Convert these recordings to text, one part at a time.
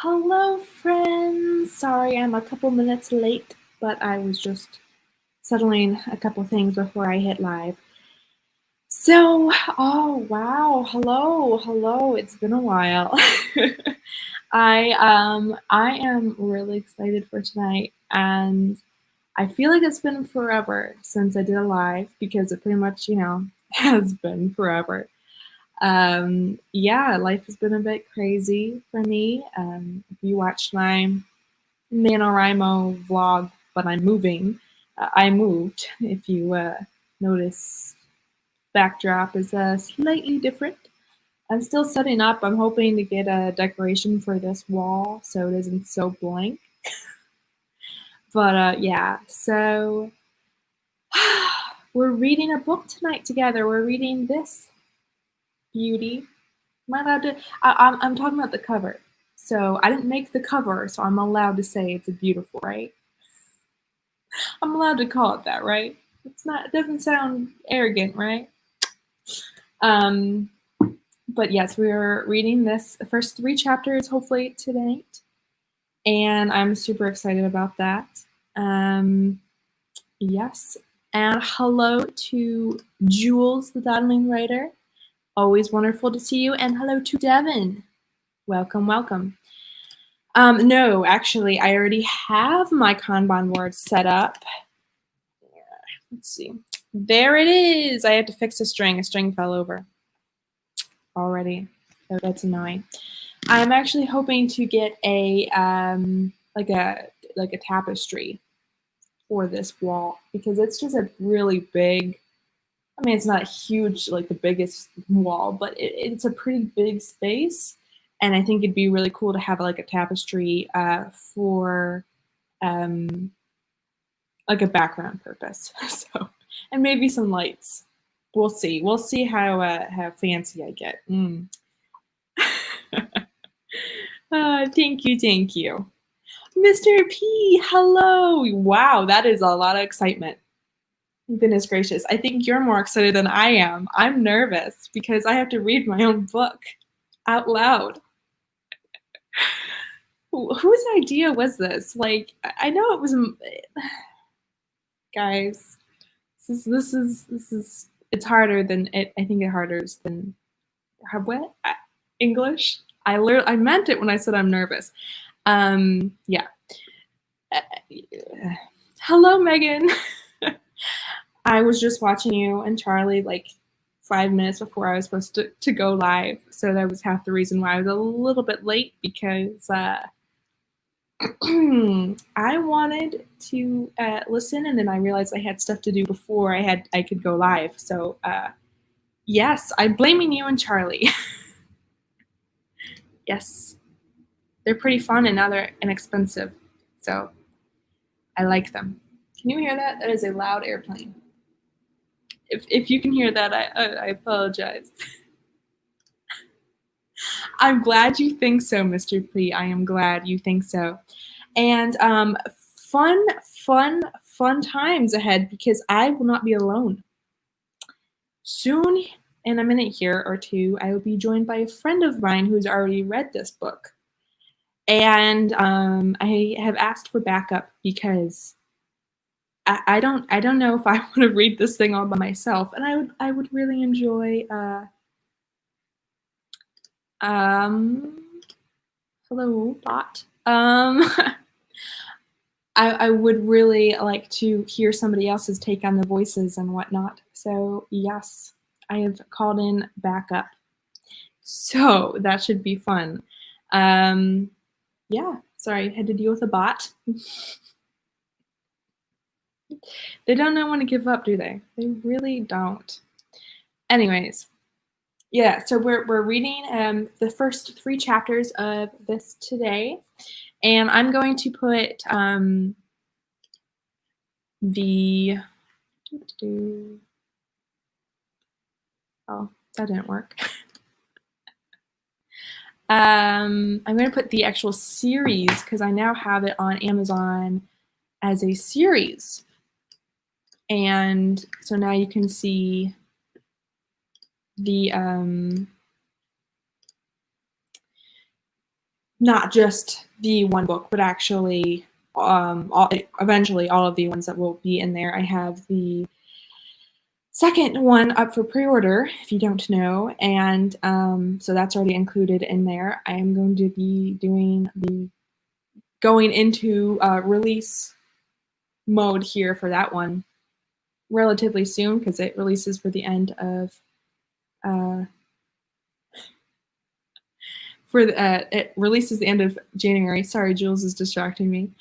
Hello, friends. Sorry I'm a couple minutes late, but I was just settling a couple things before I hit live. So, oh wow, hello. It's been a while. I am really excited for tonight, and I feel like it's been forever since I did a live because it pretty much, has been forever. Yeah, life has been a bit crazy for me. If you watched my NaNoWriMo vlog, but I'm moving, I moved. If you notice, backdrop is slightly different. I'm still setting up. I'm hoping to get a decoration for this wall so it isn't so blank. But yeah, so we're reading a book tonight together. We're reading this beauty. Am I allowed to? I'm talking about the cover. So I didn't make the cover, so I'm allowed to say it's a beautiful, right? I'm allowed to call it that, right? It's not. It doesn't sound arrogant, right? But yes, we're reading the first 3 chapters, hopefully tonight, and I'm super excited about that. Yes, and hello to Jules, the Dawdling Writer. Always wonderful to see you, and hello to Devin. Welcome. No, actually, I already have my Kanban board set up. Let's see. There it is. I had to fix a string. A string fell over already. So that's annoying. I'm actually hoping to get a like a tapestry for this wall because it's just a really big. I mean, it's not huge, like the biggest wall, but it's a pretty big space. And I think it'd be really cool to have like a tapestry for like a background purpose. So, and maybe some lights. We'll see. We'll see how fancy I get. Thank you. Mr. P, hello. Wow, that is a lot of excitement. Goodness gracious. I think you're more excited than I am. I'm nervous because I have to read my own book out loud. Whose idea was this? Like, I know it was, guys. This is. It's harder than it. I think it harder than what English. I meant it when I said I'm nervous. Yeah. Hello, Megan. I was just watching you and Charlie like 5 minutes before I was supposed to go live, so that was half the reason why I was a little bit late because I wanted to listen, and then I realized I had stuff to do before I could go live. So yes, I'm blaming you and Charlie. Yes, they're pretty fun and now they're inexpensive, so I like them. Can you hear that? That is a loud airplane. If you can hear that, I apologize. I'm glad you think so, Mr. P. I am glad you think so. And fun times ahead because I will not be alone. Soon, in a minute here or two, I will be joined by a friend of mine who's already read this book. And I have asked for backup because I don't know if I want to read this thing all by myself, and I would really enjoy hello bot. I would really like to hear somebody else's take on the voices and whatnot. So yes, I have called in backup. So that should be fun. Yeah, sorry, I had to deal with a bot. They don't know when to give up, do they? They really don't. Anyways, yeah, so we're reading the first 3 chapters of this today, and I'm going to put oh, that didn't work. I'm going to put the actual series because I now have it on Amazon as a series. And so now you can see the not just the one book, but actually eventually all of the ones that will be in there. I have the second one up for pre-order, if you don't know, and so that's already included in there. I am going to be going into release mode here for that one relatively soon, because it releases for the end of it releases the end of January. Sorry, Jules is distracting me.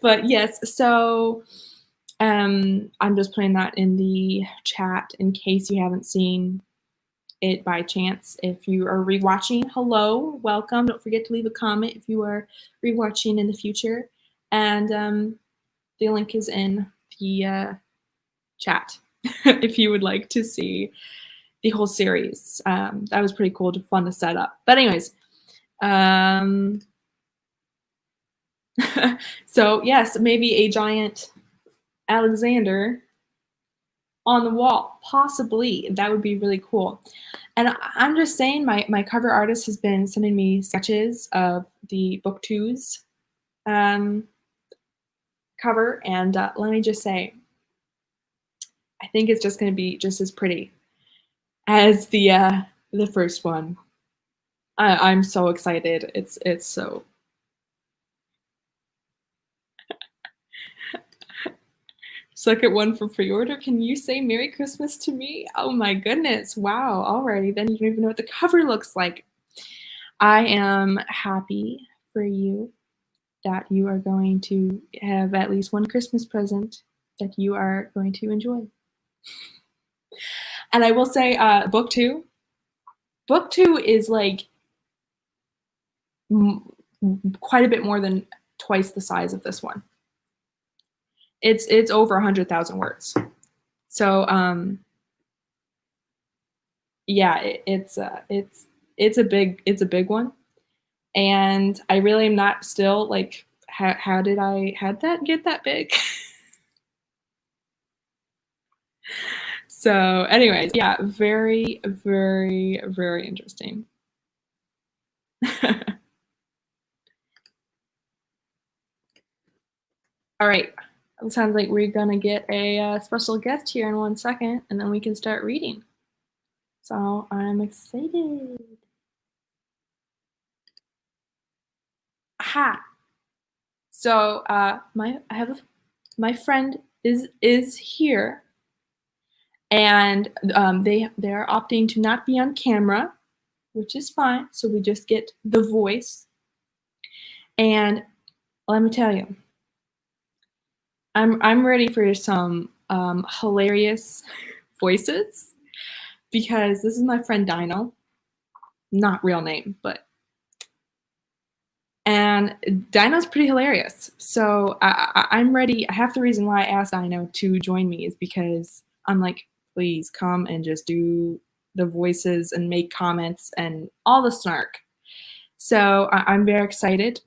But yes, so I'm just putting that in the chat in case you haven't seen it by chance. If you are rewatching, hello, welcome. Don't forget to leave a comment if you are rewatching in the future. And the link is in the chat if you would like to see the whole series. That was pretty cool, fun to set up. But anyways, so yes, maybe a giant Alexander on the wall, possibly. That would be really cool. And I'm just saying, my cover artist has been sending me sketches of the book two's cover, and let me just say, I think it's just going to be just as pretty as the first one. I'm so excited. It's so. Second one for pre-order. Can you say Merry Christmas to me? Oh my goodness. Wow. Alrighty, then you don't even know what the cover looks like. I am happy for you that you are going to have at least one Christmas present that you are going to enjoy. And I will say, book two is like quite a bit more than twice the size of this one. It's over 100,000 words. So yeah, it's a big one, and I really am not still like how did that get that big? So anyways, yeah, very, very, very interesting. All right, it sounds like we're gonna get a special guest here in 1 second, and then we can start reading. So I'm excited. Aha! So my friend is here, and they're opting to not be on camera, which is fine. So we just get the voice, and let me tell you, I'm ready for some hilarious voices, because this is my friend Dino, not real name, and Dino's pretty hilarious. So I'm ready. Half the reason why I asked Dino to join me is because I'm like, please come and just do the voices and make comments and all the snark. So I'm very excited.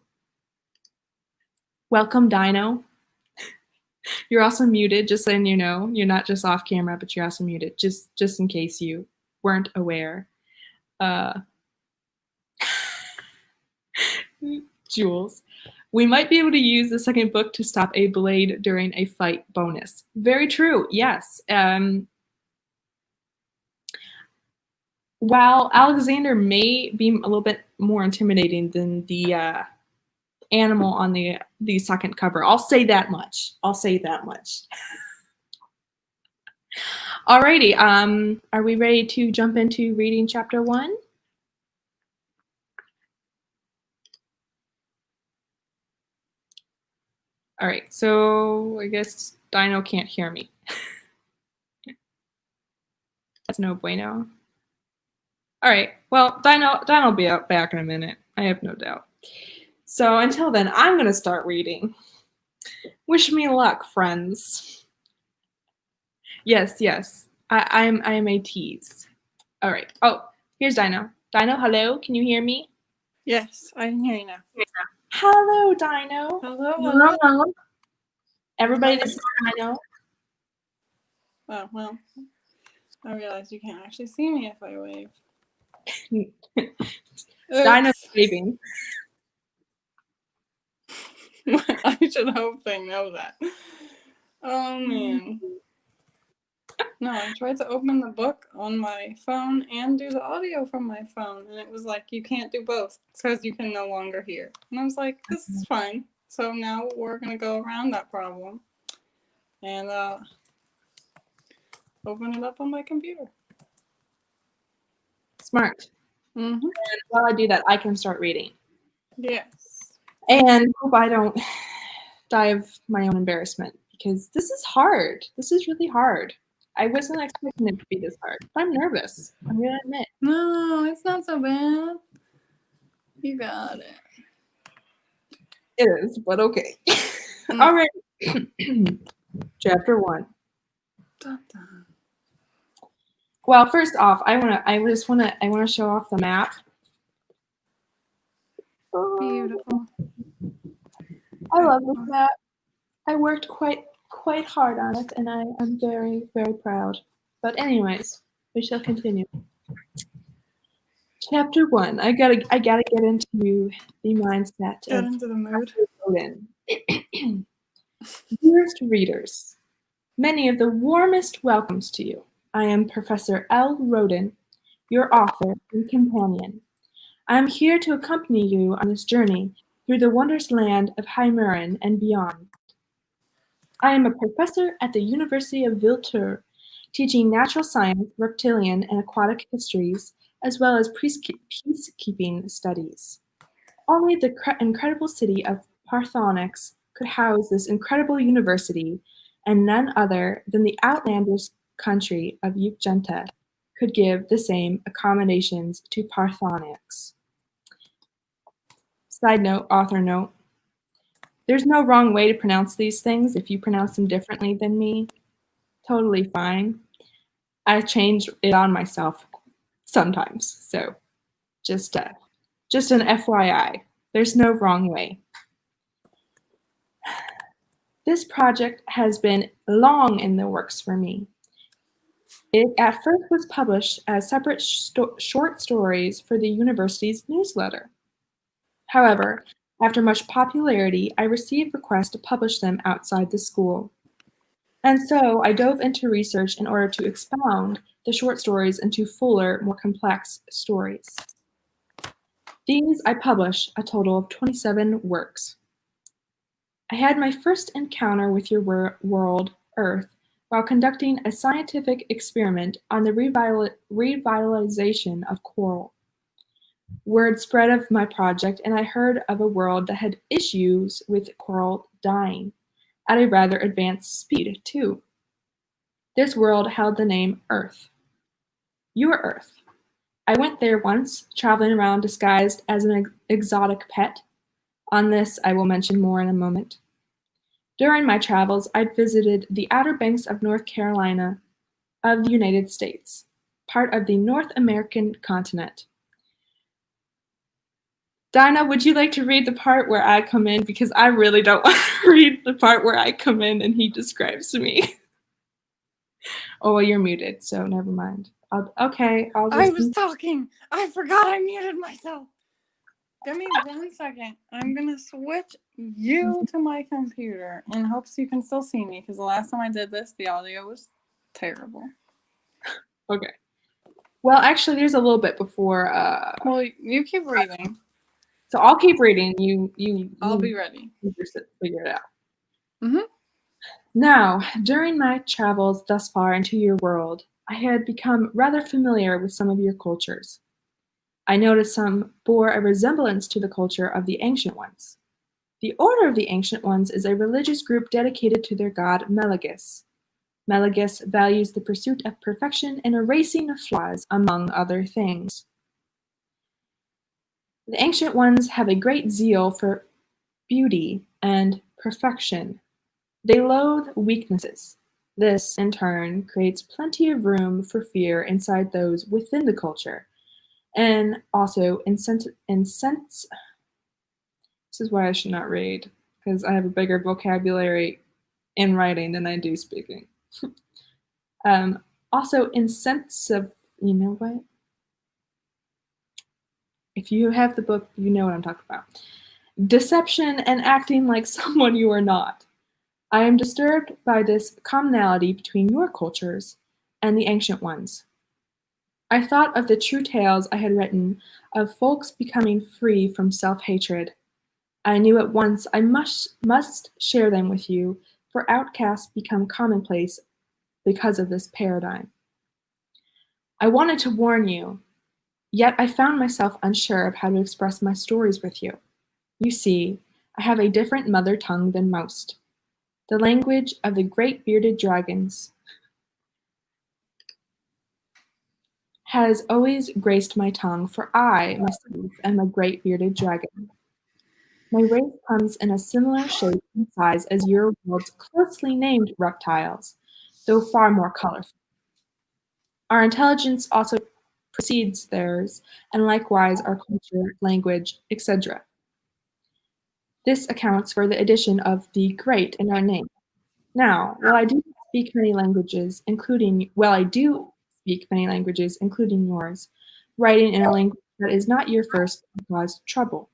Welcome, Dino. You're also muted, just letting you know. You're not just off camera, but you're also muted, just in case you weren't aware. Jules. We might be able to use the second book to stop a blade during a fight bonus. Very true, yes. While Alexander may be a little bit more intimidating than the animal on the second cover, I'll say that much. Alrighty, are we ready to jump into reading chapter 1? All right, so I guess Dino can't hear me. That's no bueno. All right, well, Dino will be back in a minute. I have no doubt. So until then, I'm going to start reading. Wish me luck, friends. Yes. I'm a tease. All right. Oh, here's Dino. Dino, hello. Can you hear me? Yes, I can hear you now. Hello, Dino. Hello. Everybody, this is Dino. Oh, well, I realize you can't actually see me if I wave. Dino's Oops. leaving. I should hope they know that. Oh man. No, I tried to open the book on my phone and do the audio from my phone, and it was like, you can't do both because you can no longer hear. And I was like, this is fine. So now we're going to go around that problem and open it up on my computer. Smart. Mm-hmm. And while I do that, I can start reading. Yes. And hope I don't die of my own embarrassment, because this is hard. This is really hard. I wasn't expecting it to be this hard. I'm nervous. I'm going to admit. No, it's not so bad. You got it. It is, but okay. All right. Chapter 1. Dun, dun. Well, first off, I want to show off the map. Beautiful. I love this map. I worked quite hard on it, and I'm very, very proud. But anyways, we shall continue. Chapter 1. I gotta get into the mindset Get of into the mood. Roden. Dearest readers, many of the warmest welcomes to you. I am Professor L. Roden, your author and companion. I am here to accompany you on this journey through the wondrous land of Hymerin and beyond. I am a professor at the University of Viltur, teaching natural science, reptilian, and aquatic histories, as well as peacekeeping studies. Only the incredible city of Parthonix could house this incredible university, and none other than the outlandish country of Ukjenta could give the same accommodations to Parthonix. Side note, author note. There's no wrong way to pronounce these things. If you pronounce them differently than me, totally fine. I change it on myself sometimes. So just an FYI. There's no wrong way. This project has been long in the works for me. It at first was published as separate short stories for the university's newsletter. However, after much popularity, I received requests to publish them outside the school. And so I dove into research in order to expound the short stories into fuller, more complex stories. These I publish a total of 27 works. I had my first encounter with your world, Earth, while conducting a scientific experiment on the revitalization of coral. Word spread of my project, and I heard of a world that had issues with coral dying, at a rather advanced speed, too. This world held the name Earth. Your Earth. I went there once, traveling around disguised as an exotic pet. On this, I will mention more in a moment. During my travels, I'd visited the Outer Banks of North Carolina of the United States, part of the North American continent. Dinah, would you like to read the part where I come in? Because I really don't want to read the part where I come in and he describes me. Oh, well, you're muted, so never mind. I was talking. I forgot I muted myself. Give me 1 second. I'm going to switch you to my computer in hopes you can still see me, because the last time I did this, the audio was terrible. Okay. Well, actually, there's a little bit before. Well, you keep reading. So I'll keep reading. I'll be ready. Figure it out. Mm-hmm. Now, during my travels thus far into your world, I had become rather familiar with some of your cultures. I noticed some bore a resemblance to the culture of the Ancient Ones. The Order of the Ancient Ones is a religious group dedicated to their god Melegus. Melegus values the pursuit of perfection and erasing of flaws, among other things. The Ancient Ones have a great zeal for beauty and perfection. They loathe weaknesses. This, in turn, creates plenty of room for fear inside those within the culture, and also this is why I should not read, because I have a bigger vocabulary in writing than I do speaking. Also insensitive, you know what? If you have the book, you know what I'm talking about. Deception and acting like someone you are not. I am disturbed by this commonality between your cultures and the ancient ones. I thought of the true tales I had written of folks becoming free from self-hatred. I knew at once I must share them with you, for outcasts become commonplace because of this paradigm. I wanted to warn you, yet I found myself unsure of how to express my stories with you. You see, I have a different mother tongue than most. The language of the great bearded dragons has always graced my tongue, for I, myself, am a great bearded dragon. My race comes in a similar shape and size as your world's closely named reptiles, though far more colorful. Our intelligence also precedes theirs, and likewise our culture, language, etc. This accounts for the addition of the great in our name. Now, while I do speak many languages, including yours, writing in a language that is not your first caused trouble.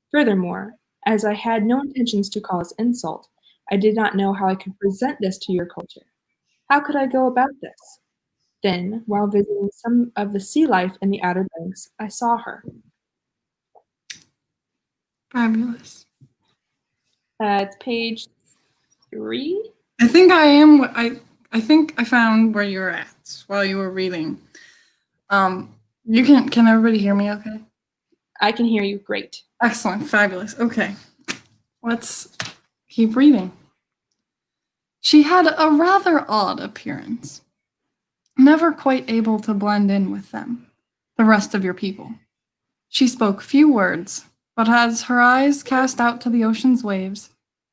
Furthermore, as I had no intentions to cause insult, I did not know how I could present this to your culture. How could I go about this? Then, while visiting some of the sea life in the Outer Banks, I saw her. Fabulous. It's page 3. I think I am. I think I found where you're at while you were reading. You can everybody hear me? Okay. I can hear you great. Excellent. Fabulous. Okay. Let's keep reading. She had a rather odd appearance, never quite able to blend in with them, the rest of your people. She spoke few words, but as her eyes cast out to the ocean's waves,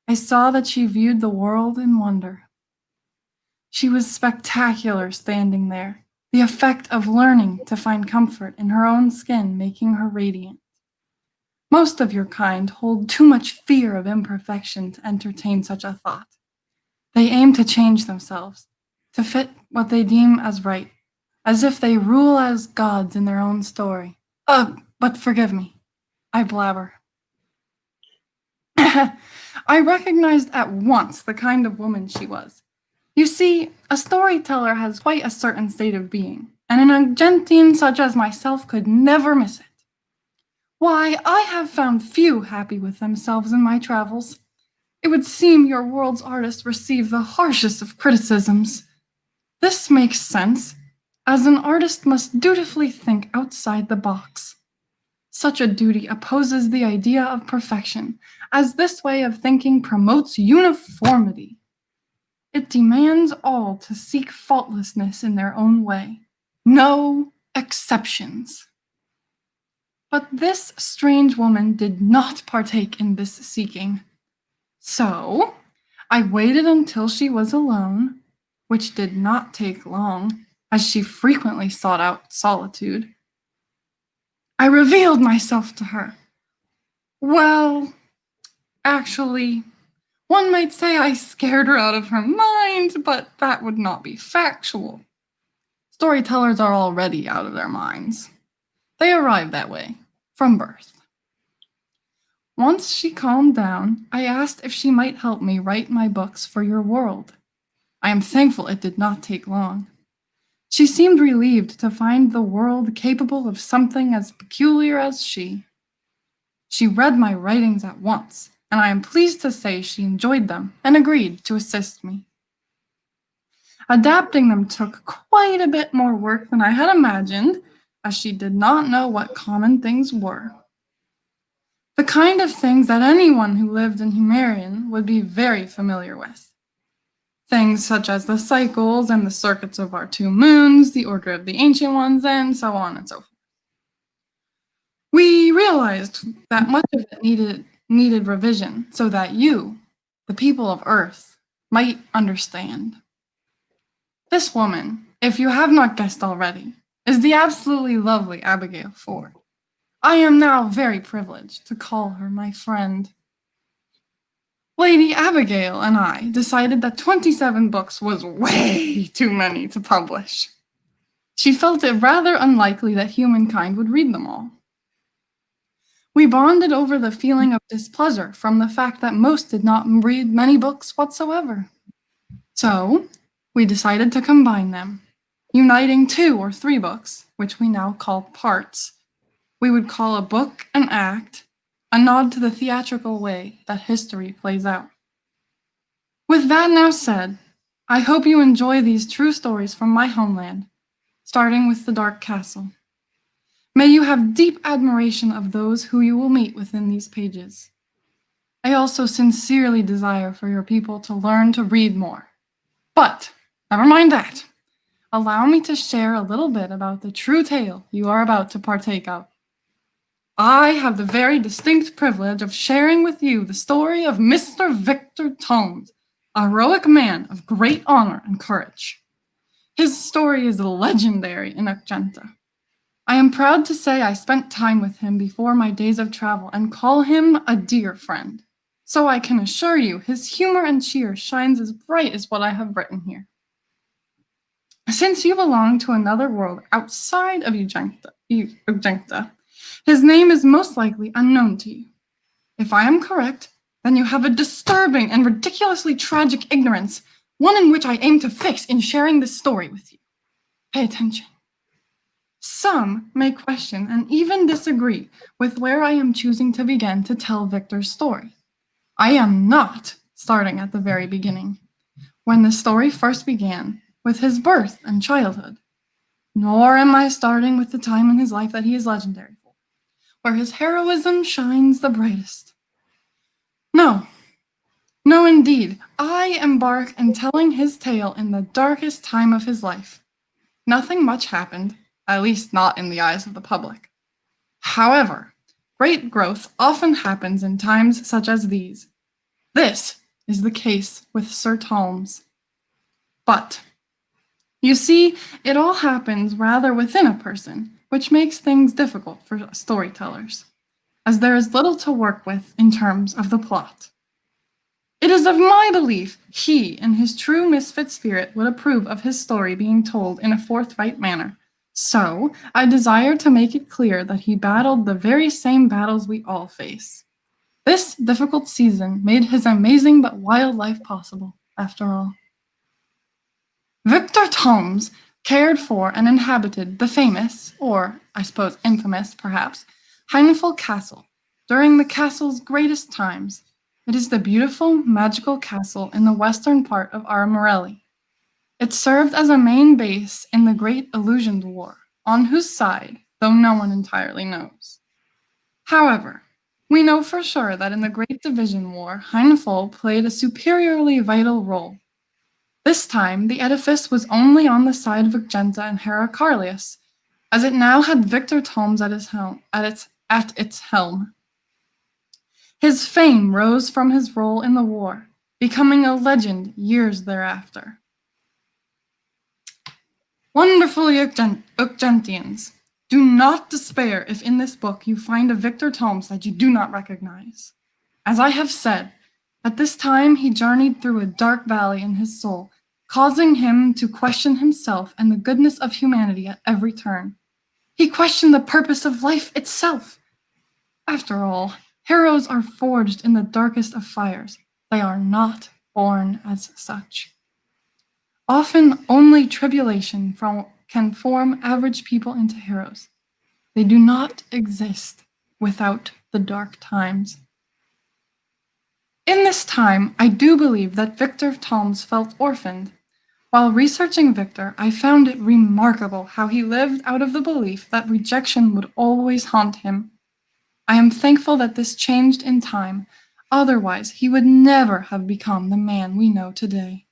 I saw that she viewed the world in wonder. She was spectacular standing there, the effect of learning to find comfort in her own skin making her radiant. Most of your kind hold too much fear of imperfection to entertain such a thought. They aim to change themselves, to fit what they deem as right, as if they rule as gods in their own story. But forgive me, I blabber. I recognized at once the kind of woman she was. You see, a storyteller has quite a certain state of being, and an Argentine such as myself could never miss it. Why, I have found few happy with themselves in my travels. It would seem your world's artists receive the harshest of criticisms. This makes sense, as an artist must dutifully think outside the box. Such a duty opposes the idea of perfection, as this way of thinking promotes uniformity. It demands all to seek faultlessness in their own way. No exceptions. But this strange woman did not partake in this seeking. So, I waited until she was alone, which did not take long, as she frequently sought out solitude. I revealed myself to her. Well, actually, one might say I scared her out of her mind, but that would not be factual. Storytellers are already out of their minds. They arrive that way, from birth. Once she calmed down, I asked if she might help me write my books for your world. I am thankful it did not take long. She seemed relieved to find the world capable of something as peculiar as she. She read my writings at once, and I am pleased to say she enjoyed them and agreed to assist me. Adapting them took quite a bit more work than I had imagined, as she did not know what common things were. The kind of things that anyone who lived in Humerian would be very familiar with. Things such as the cycles and the circuits of our two moons, the order of the ancient ones, and so on and so forth. We realized that much of it needed revision so that you, the people of Earth, might understand. This woman, if you have not guessed already, is the absolutely lovely Abigail Ford. I am now very privileged to call her my friend. Lady Abigail and I decided that 27 books was way too many to publish. She felt it rather unlikely that humankind would read them all. We bonded over the feeling of displeasure from the fact that most did not read many books whatsoever. So, we decided to combine them, uniting 2 or 3 books, which we now call parts. We would call a book an act, a nod to the theatrical way that history plays out. With that now said, I hope you enjoy these true stories from my homeland, starting with the Dark Castle. May you have deep admiration of those who you will meet within these pages. I also sincerely desire for your people to learn to read more. But, never mind that. Allow me to share a little bit about the true tale you are about to partake of. I have the very distinct privilege of sharing with you the story of Mr. Victor Tomes, a heroic man of great honor and courage. His story is legendary in Argenta. I am proud to say I spent time with him before my days of travel and call him a dear friend. So I can assure you his humor and cheer shines as bright as what I have written here. Since you belong to another world outside of Argenta, his name is most likely unknown to you. If I am correct, then you have a disturbing and ridiculously tragic ignorance, one in which I aim to fix in sharing this story with you. Pay attention. Some may question and even disagree with where I am choosing to begin to tell Victor's story. I am not starting at the very beginning, when the story first began, with his birth and childhood. Nor am I starting with the time in his life that he is legendary for, where his heroism shines the brightest. No, indeed, I embark in telling his tale in the darkest time of his life. Nothing much happened, at least not in the eyes of the public. However, great growth often happens in times such as these. This is the case with Sir Tomes. But, you see, it all happens rather within a person, which makes things difficult for storytellers, as there is little to work with in terms of the plot. It is of my belief he, in his true misfit spirit, would approve of his story being told in a forthright manner. So, I desire to make it clear that he battled the very same battles we all face. This difficult season made his amazing but wild life possible, after all. Victor Tomes cared for and inhabited the famous, or I suppose infamous perhaps, Hynafol Castle during the castle's greatest times. It is the beautiful, magical castle in the western part of Armorelli. It served as a main base in the Great Illusioned War, on whose side, though no one entirely knows. However, we know for sure that in the Great Division War, Hynafol played a superiorly vital role. This time, the edifice was only on the side of Argenta and Heraclius, as it now had Victor Tomes at its helm. His fame rose from his role in the war, becoming a legend years thereafter. Wonderful Argentians, do not despair if in this book you find a Victor Tomes that you do not recognize. As I have said, at this time he journeyed through a dark valley in his soul, causing him to question himself and the goodness of humanity at every turn. He questioned the purpose of life itself. After all, heroes are forged in the darkest of fires. They are not born as such. Often only tribulation can form average people into heroes. They do not exist without the dark times. In this time, I do believe that Victor Tomes felt orphaned. While researching Victor, I found it remarkable how he lived out of the belief that rejection would always haunt him. I am thankful that this changed in time, otherwise he would never have become the man we know today.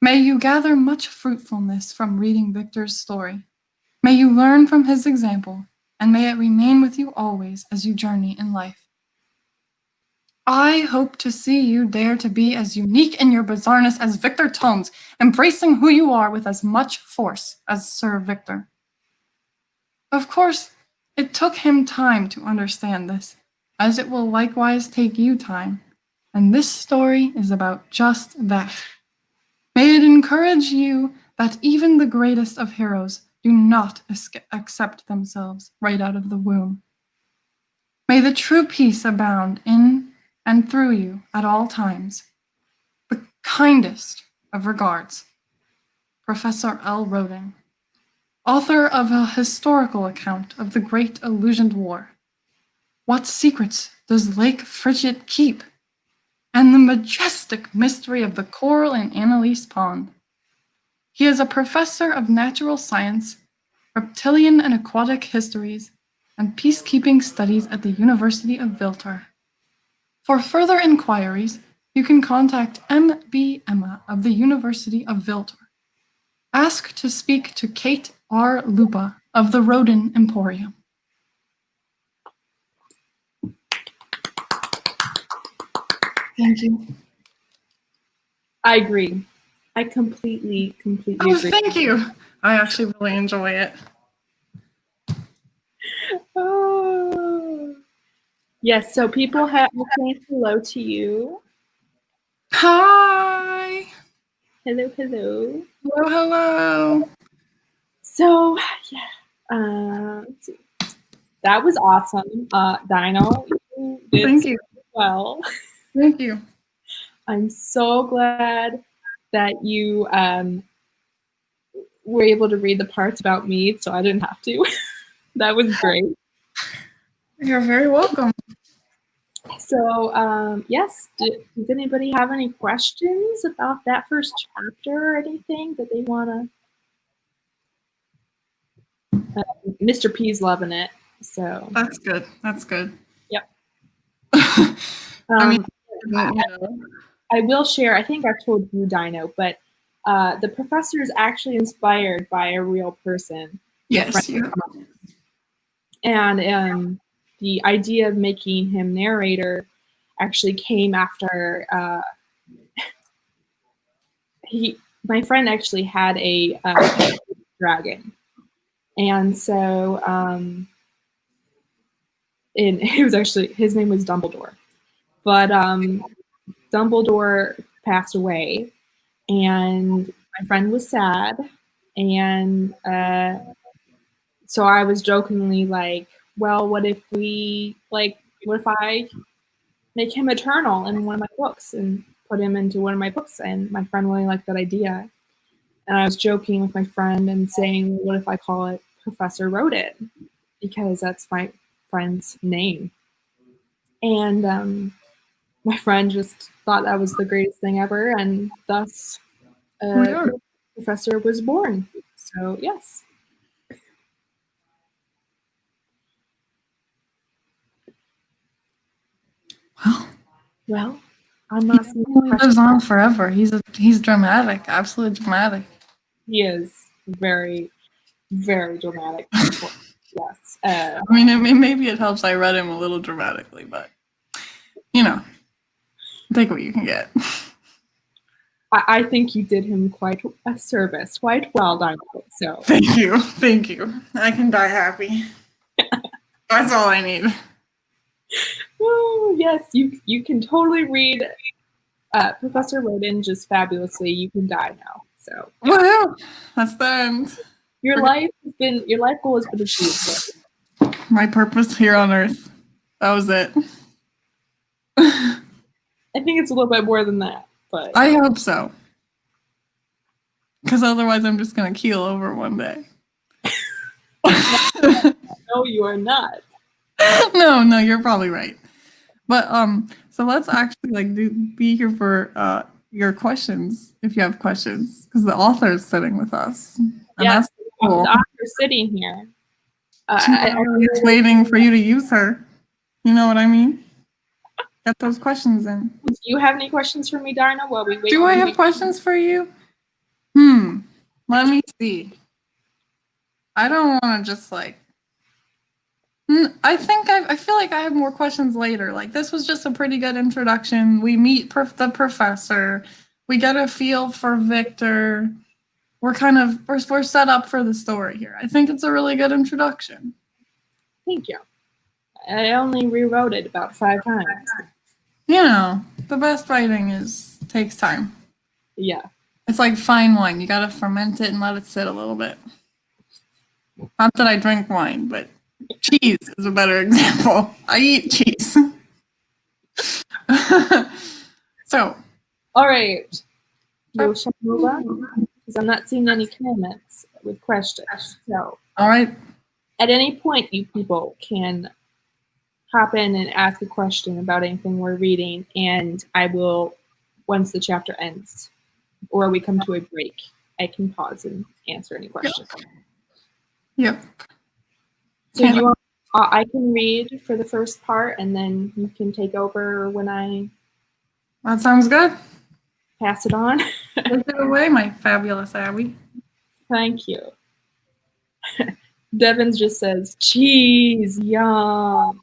May you gather much fruitfulness from reading Victor's story. May you learn from his example, and may it remain with you always as you journey in life. I hope to see you dare to be as unique in your bizarreness as Victor Tomes, embracing who you are with as much force as Sir Victor. Of course, it took him time to understand this, as it will likewise take you time, and this story is about just that. May it encourage you that even the greatest of heroes do not accept themselves right out of the womb. May the true peace abound in and through you at all times. The kindest of regards, Professor L. Rodin, author of a historical account of the Great Illusioned War. What secrets does Lake Frigid keep? And the majestic mystery of the coral in Annalise Pond. He is a professor of natural science, reptilian and aquatic histories, and peacekeeping studies at the University of Wiltshire. For further inquiries, you can contact M.B. Emma of the University of Wiltshire. Ask to speak to Kate R. Lupa of the Rodin Emporium. Thank you. I agree. I completely Oh, agree. thank you. I actually really enjoy it. Oh. Yes, so people have saying hello to you. Hi. Hello, hello. Hello, hello. So, let's see. That was awesome. Dino, you did Thank you. well. Thank you. I'm so glad that you were able to read the parts about me, so I didn't have to. That was great. You're very welcome. So, yes, does anybody have any questions about that first chapter or anything that they want to? Mr. P's loving it, so. That's good. That's good. Yep. I mean, I will share, I think I told you, Dino, but the professor is actually inspired by a real person. yes. And the idea of making him narrator actually came after my friend actually had a dragon, and so and it was actually, his name was Dumbledore, but Dumbledore passed away, and my friend was sad, and so I was jokingly like, well, what if I make him eternal in one of my books and put him into one of my books? And my friend really liked that idea. And I was joking with my friend and saying, what if I call it Professor Rodin? Because that's my friend's name. And my friend just thought that was the greatest thing ever, and thus Professor was born. So, yes. Well, I'm not. He lives on forever. He's dramatic, absolutely dramatic. He is very, very dramatic. Yes. I mean, maybe it helps I read him a little dramatically, but take what you can get. I think you did him quite a service, quite well done. So thank you. I can die happy. That's all I need. Oh yes, you can totally read Professor Rodin just fabulously. You can die now. So woohoo! That's the end. Your life goal has been achieved. My purpose here on Earth. That was it. I think it's a little bit more than that, but I hope so. Because otherwise I'm just gonna keel over one day. No, you are not. No, you're probably right. But so let's actually be here for your questions if you have questions, because the author is sitting with us. And yes, that's cool. The author's sitting here. She's waiting for you to use her. You know what I mean? Get those questions in. Do you have any questions for me, Darna, while we wait? Do I have questions for you? Let me see. I don't want to just I feel like I have more questions later. Like, this was just a pretty good introduction. We meet the professor. We get a feel for Victor. We're set up for the story here. I think it's a really good introduction. Thank you. I only rewrote it about 5 times. The best writing takes time. Yeah. It's like fine wine. You gotta ferment it and let it sit a little bit. Not that I drink wine, but Cheese is a better example. I eat cheese. So, All right. We'll move on because I'm not seeing any comments with questions. So, all right. at any point, you people can hop in and ask a question about anything we're reading, and I will, once the chapter ends, or we come to a break, I can pause and answer any questions. Yep. So do you want? I can read for the first part, and then you can take over when I. That sounds good. Pass it on. Take it away, my fabulous Abby. Thank you. Devin just says cheese, yum.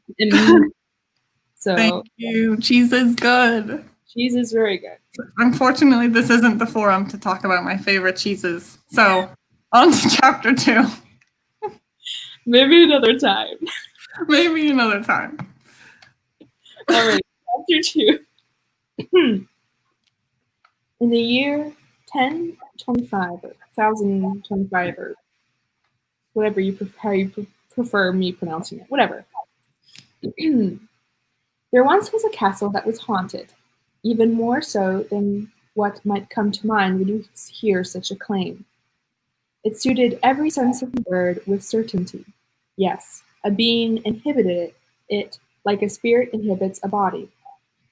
So thank you. Cheese is good. Cheese is very good. Unfortunately, this isn't the forum to talk about my favorite cheeses. So, on to chapter 2. Maybe another time. Maybe another time. All right, chapter 2. In the year 1025, or 1025, or whatever how you prefer me pronouncing it, whatever. There once was a castle that was haunted, even more so than what might come to mind when you hear such a claim. It suited every sense of the word with certainty. Yes, a being inhibited it like a spirit inhibits a body.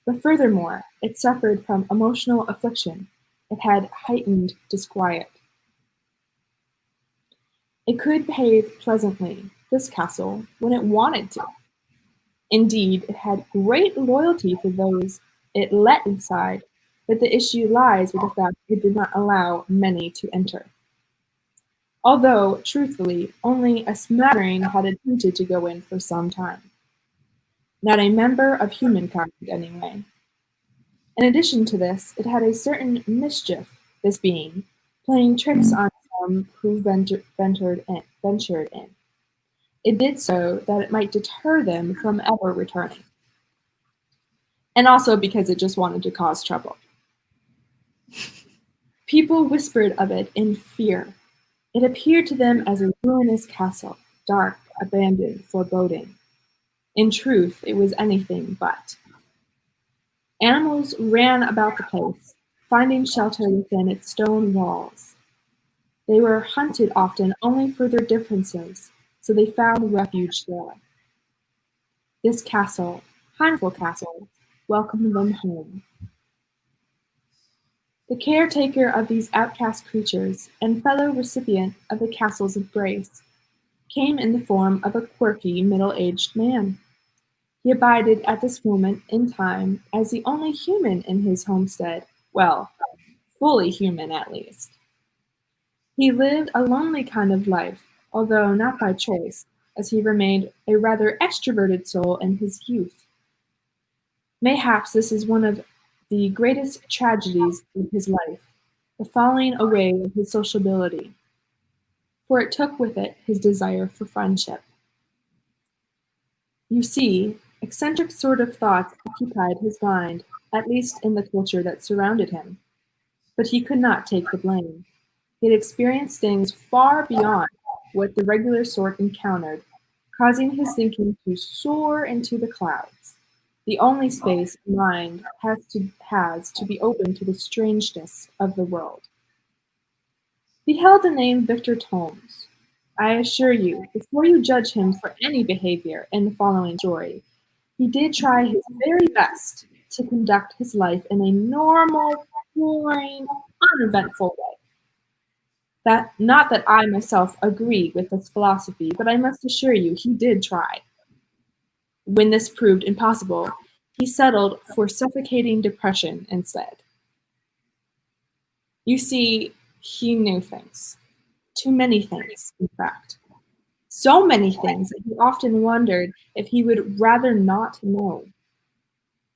But furthermore, it suffered from emotional affliction. It had heightened disquiet. It could behave pleasantly, this castle, when it wanted to. Indeed, it had great loyalty to those it let inside, but the issue lies with the fact it did not allow many to enter. Although, truthfully, only a smattering had attempted to go in for some time. Not a member of humankind, anyway. In addition to this, it had a certain mischief, this being, playing tricks on some who ventured in. It did so that it might deter them from ever returning. And also because it just wanted to cause trouble. People whispered of it in fear. It appeared to them as a ruinous castle, dark, abandoned, foreboding. In truth, it was anything but. Animals ran about the place, finding shelter within its stone walls. They were hunted often only for their differences, so they found refuge there. This castle, Hynafol Castle, welcomed them home. The caretaker of these outcast creatures, and fellow recipient of the castle's embrace, came in the form of a quirky, middle-aged man. He abided at this moment in time as the only human in his homestead, well, fully human at least. He lived a lonely kind of life, although not by choice, as he remained a rather extroverted soul in his youth. Mayhaps this is one of the greatest tragedies of his life, the falling away of his sociability, for it took with it his desire for friendship. You see, eccentric sort of thoughts occupied his mind, at least in the culture that surrounded him. But he could not take the blame. He had experienced things far beyond what the regular sort encountered, causing his thinking to soar into the clouds. The only space mind has to be open to the strangeness of the world. He held the name Victor Tomes. I assure you, before you judge him for any behavior in the following story, he did try his very best to conduct his life in a normal, boring, uneventful way. Not that I myself agree with this philosophy, but I must assure you he did try. When this proved impossible, he settled for suffocating depression instead. You see, he knew things. Too many things, in fact. So many things that he often wondered if he would rather not know.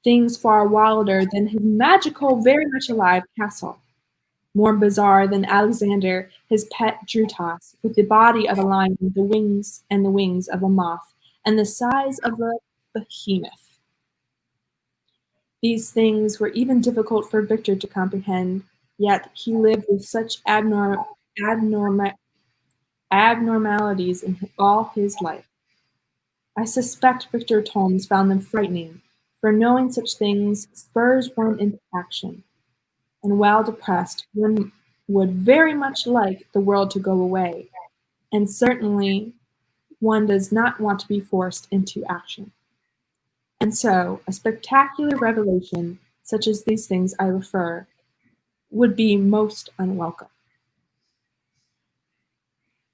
Things far wilder than his magical, very much alive castle. More bizarre than Alexander, his pet Drutas, with the body of a lion, the wings of a moth, and the size of a behemoth. These things were even difficult for Victor to comprehend, yet he lived with such abnormalities in all his life. I suspect Victor Tolmes found them frightening, for knowing such things spurs one into action, and while depressed, one would very much like the world to go away, and certainly one does not want to be forced into action. And so, a spectacular revelation, such as these things I refer, would be most unwelcome.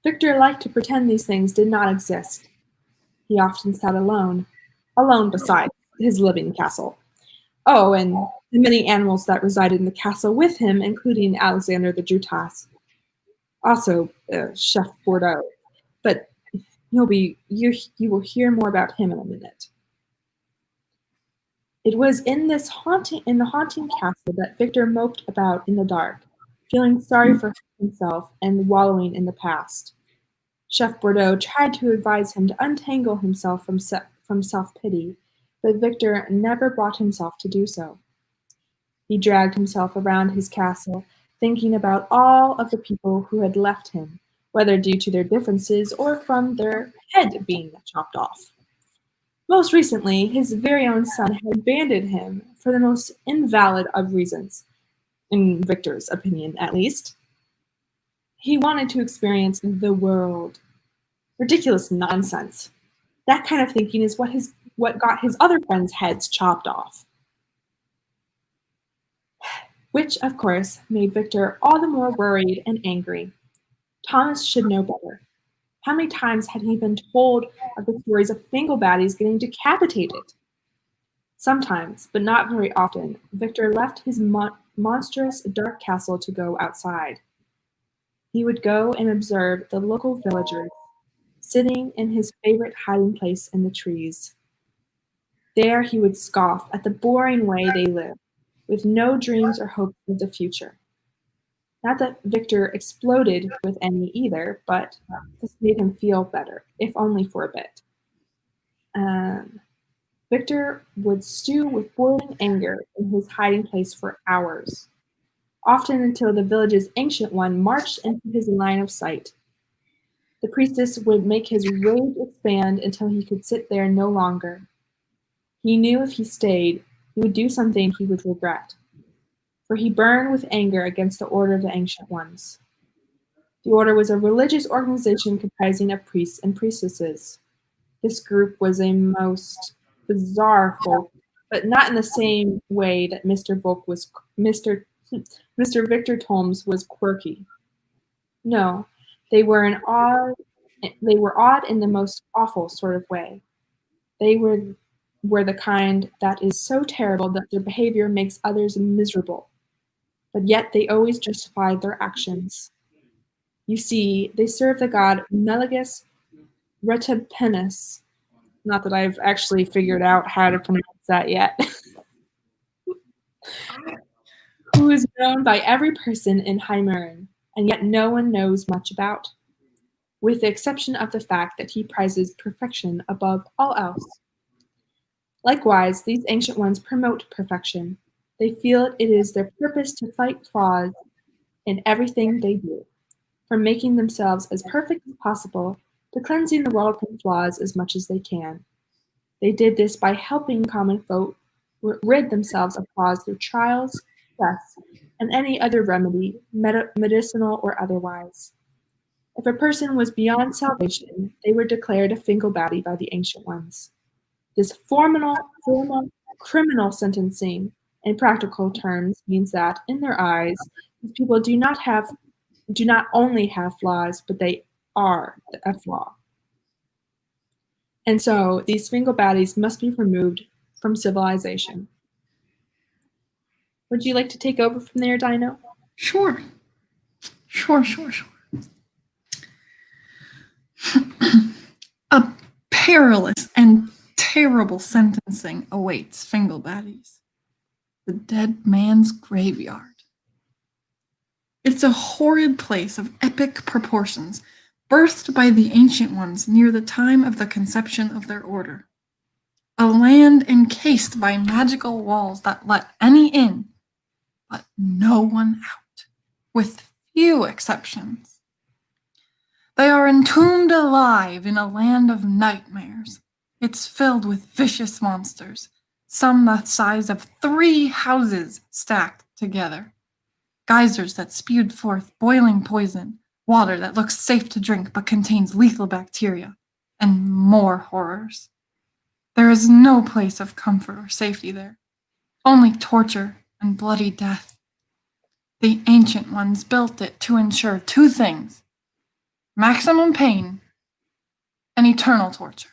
Victor liked to pretend these things did not exist. He often sat alone beside his living castle. Oh, and the many animals that resided in the castle with him, including Alexander the Jutas. Also, Chef Bordeaux. But you will hear more about him in a minute. It was in the haunting castle that Victor moped about in the dark, feeling sorry for himself and wallowing in the past. Chef Bordeaux tried to advise him to untangle himself from self-pity, but Victor never brought himself to do so. He dragged himself around his castle, thinking about all of the people who had left him, whether due to their differences or from their head being chopped off. Most recently, his very own son had abandoned him for the most invalid of reasons, in Victor's opinion at least. He wanted to experience the world. Ridiculous nonsense. That kind of thinking is what got his other friends' heads chopped off. Which, of course, made Victor all the more worried and angry. Thomas should know better. How many times had he been told of the stories of Fingalbatties getting decapitated? Sometimes, but not very often, Victor left his monstrous dark castle to go outside. He would go and observe the local villagers, sitting in his favorite hiding place in the trees. There he would scoff at the boring way they lived, with no dreams or hopes of the future. Not that Victor exploded with any either, but this made him feel better, if only for a bit. Victor would stew with boiling anger in his hiding place for hours, often until the village's ancient one marched into his line of sight. The priestess would make his rage expand until he could sit there no longer. He knew if he stayed, he would do something he would regret, for he burned with anger against the Order of the Ancient Ones. The Order was a religious organization comprising of priests and priestesses. This group was a most bizarre folk, but not in the same way that Mr. Victor Tolmes was quirky. No, they were odd in the most awful sort of way. They were the kind that is so terrible that their behavior makes others miserable, but yet they always justified their actions. You see, they serve the god Meligus Retapenus. Not that I've actually figured out how to pronounce that yet. Who is known by every person in Hymerin, and yet no one knows much about, with the exception of the fact that he prizes perfection above all else. Likewise, these ancient ones promote perfection. They feel it is their purpose to fight flaws in everything they do, from making themselves as perfect as possible to cleansing the world from flaws as much as they can. They did this by helping common folk rid themselves of flaws through trials, tests, and any other remedy, medicinal or otherwise. If a person was beyond salvation, they were declared a Fingalbatty by the ancient ones. This formal criminal sentencing, in practical terms, means that, in their eyes, these people do not only have flaws, but they are a flaw. And so these Fingalbatties must be removed from civilization. Would you like to take over from there, Dino? Sure. A perilous and terrible sentencing awaits Fingalbatties. The dead man's graveyard. It's a horrid place of epic proportions, birthed by the ancient ones near the time of the conception of their order. A land encased by magical walls that let any in, but no one out, with few exceptions. They are entombed alive in a land of nightmares, It's filled with vicious monsters, some the size of 3 houses stacked together. Geysers that spewed forth boiling poison, water that looks safe to drink but contains lethal bacteria, and more horrors. There is no place of comfort or safety there, only torture and bloody death. The ancient ones built it to ensure 2 things: maximum pain and eternal torture.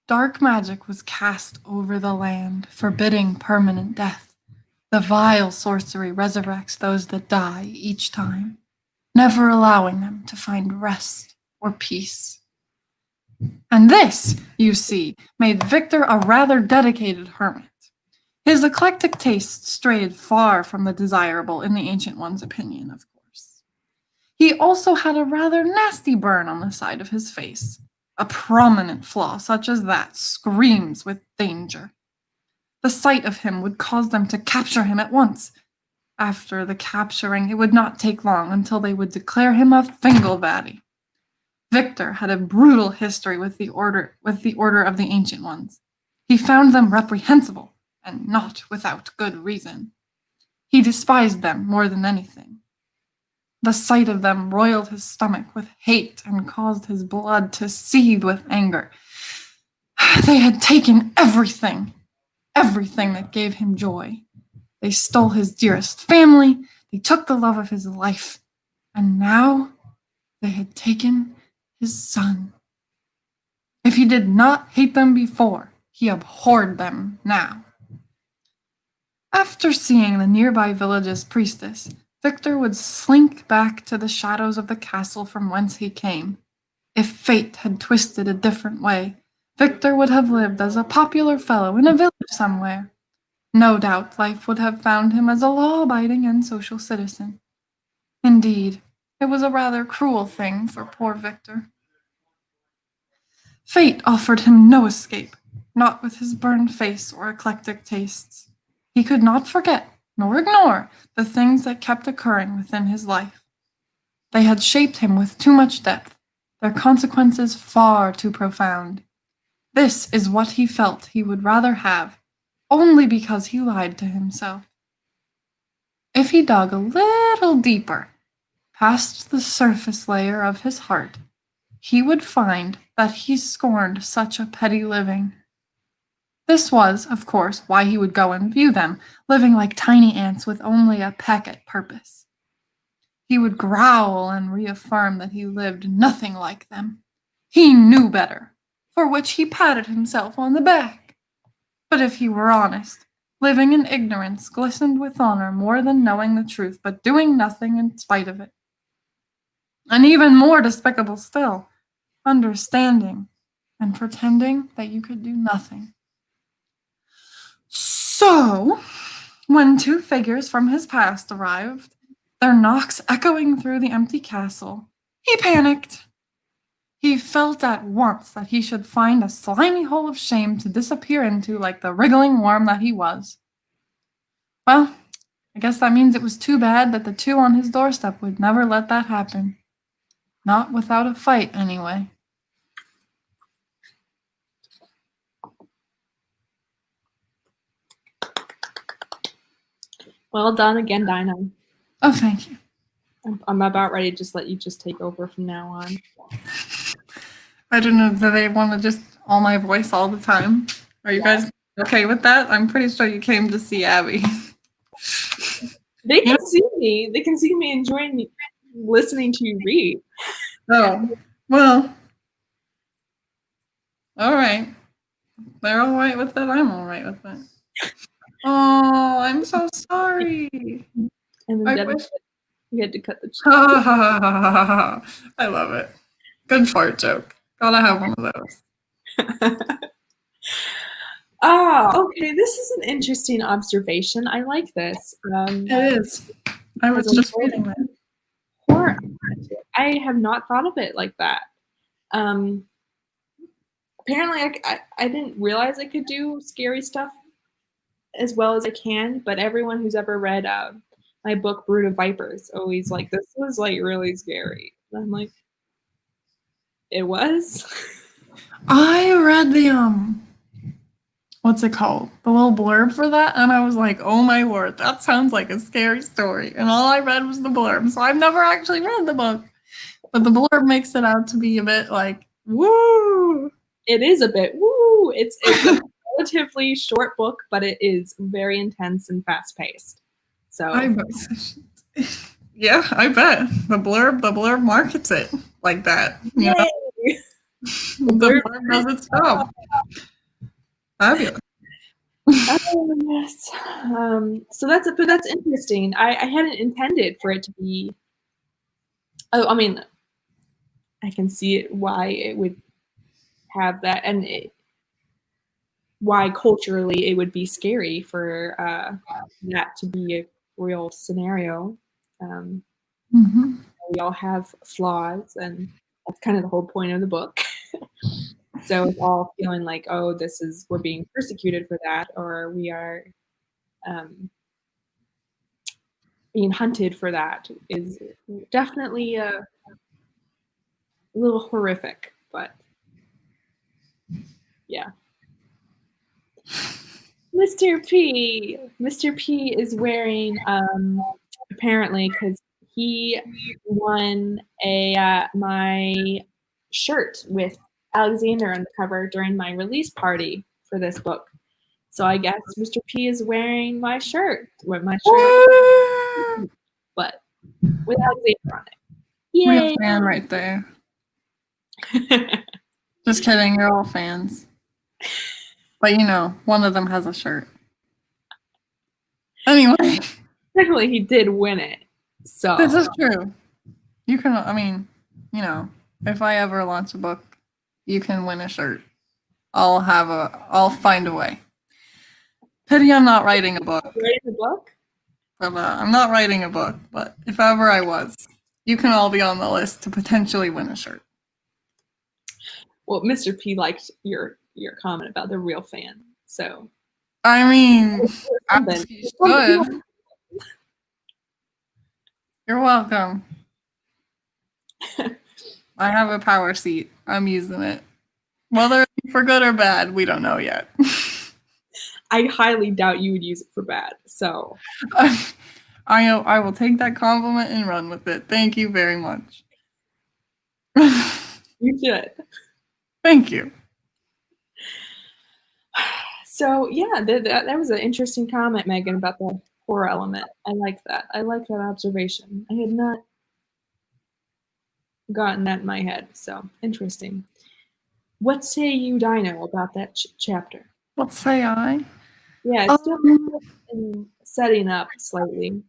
Dark magic was cast over the land, forbidding permanent death. The vile sorcery resurrects those that die each time, never allowing them to find rest or peace. And this, you see, made Victor a rather dedicated hermit. His eclectic tastes strayed far from the desirable in the Ancient One's opinion, of course. He also had a rather nasty burn on the side of his face. A prominent flaw such as that screams with danger. The sight of him would cause them to capture him at once. After the capturing, it would not take long until they would declare him a Fingalvaddy. Victor had a brutal history with the order of the Ancient Ones. He found them reprehensible, and not without good reason. He despised them more than anything. The sight of them roiled his stomach with hate and caused his blood to seethe with anger. They had taken everything that gave him joy. They stole his dearest family, they took the love of his life, and now they had taken his son. If he did not hate them before, he abhorred them now. After seeing the nearby village's priestess, Victor would slink back to the shadows of the castle from whence he came. If fate had twisted a different way, Victor would have lived as a popular fellow in a village somewhere. No doubt life would have found him as a law-abiding and social citizen. Indeed, it was a rather cruel thing for poor Victor. Fate offered him no escape, not with his burned face or eclectic tastes. He could not forget nor ignore the things that kept occurring within his life. They had shaped him with too much depth, their consequences far too profound. This is what he felt he would rather have, only because he lied to himself. If he dug a little deeper, past the surface layer of his heart, he would find that he scorned such a petty living. This was, of course, why he would go and view them, living like tiny ants with only a peck at purpose. He would growl and reaffirm that he lived nothing like them. He knew better, for which he patted himself on the back. But if he were honest, living in ignorance glistened with honor more than knowing the truth, but doing nothing in spite of it. And even more despicable still, understanding and pretending that you could do nothing. So, when 2 figures from his past arrived, their knocks echoing through the empty castle, he panicked. He felt at once that he should find a slimy hole of shame to disappear into like the wriggling worm that he was. Well, I guess that means it was too bad that the 2 on his doorstep would never let that happen. Not without a fight, anyway. Well done again, Dinah. Oh, thank you. I'm about ready to just let you just take over from now on. I don't know, do they want to just all my voice all the time? Are you guys okay with that? I'm pretty sure you came to see Abby. They can see me. They can see me enjoying listening to you read. Oh, well. All right. They're all right with it. I'm all right with it. Oh, I'm so sorry. And then I Devin, wish... you had to cut the cheese. I love it. Good fart joke. Gotta have one of those. Okay. This is an interesting observation. I like this. It is. I was just reading that. Horror. I have not thought of it like that. Apparently, I didn't realize I could do scary stuff as well as I can, but everyone who's ever read my book, Brood of Vipers, always like, this was like really scary. And I'm like, it was? I read the what's it called? The little blurb for that, and I was like, oh my word, that sounds like a scary story. And all I read was the blurb, so I've never actually read the book. But the blurb makes it out to be a bit like, woo! It is a bit woo. It's a relatively short book, but it is very intense and fast paced. So yeah, I bet the blurb markets it like that. You know, yay! the blurb does its job. Fabulous. Oh, yes. So that's interesting. I hadn't intended for it to be. Oh, I mean, I can see it why it would have that, and why culturally it would be scary for that to be a real scenario. Mm-hmm. We all have flaws, and that's kind of the whole point of the book. So it's all feeling like, oh, we're being persecuted for that, or we are being hunted for that, is definitely a little horrific, but yeah. Mr. P. Mr. P is wearing, apparently, because he won my shirt with Alexander on the cover during my release party for this book. So I guess Mr. P is wearing my shirt, but with Alexander on it. Real Yay! fan right there. Just kidding, you're all fans. But you know, one of them has a shirt. Anyway. Technically, he did win it. So This is true. You can, I mean, you know, if I ever launch a book, you can win a shirt. I'll find a way. Pity I'm not writing a book. writing the book? But, I'm not writing a book, but if ever I was, you can all be on the list to potentially win a shirt. Well, Mr. P liked your comment about the real fan. So I mean, as you should. You're welcome. I have a power seat. I'm using it. Whether it's for good or bad, we don't know yet. I highly doubt you would use it for bad. So I will take that compliment and run with it. Thank you very much. you should. Thank you. So yeah, that was an interesting comment, Megan, about the horror element. I like that. I like that observation. I had not gotten that in my head. So interesting. What say you, Dino, about that chapter? What say I? Yeah, it's still setting up slightly.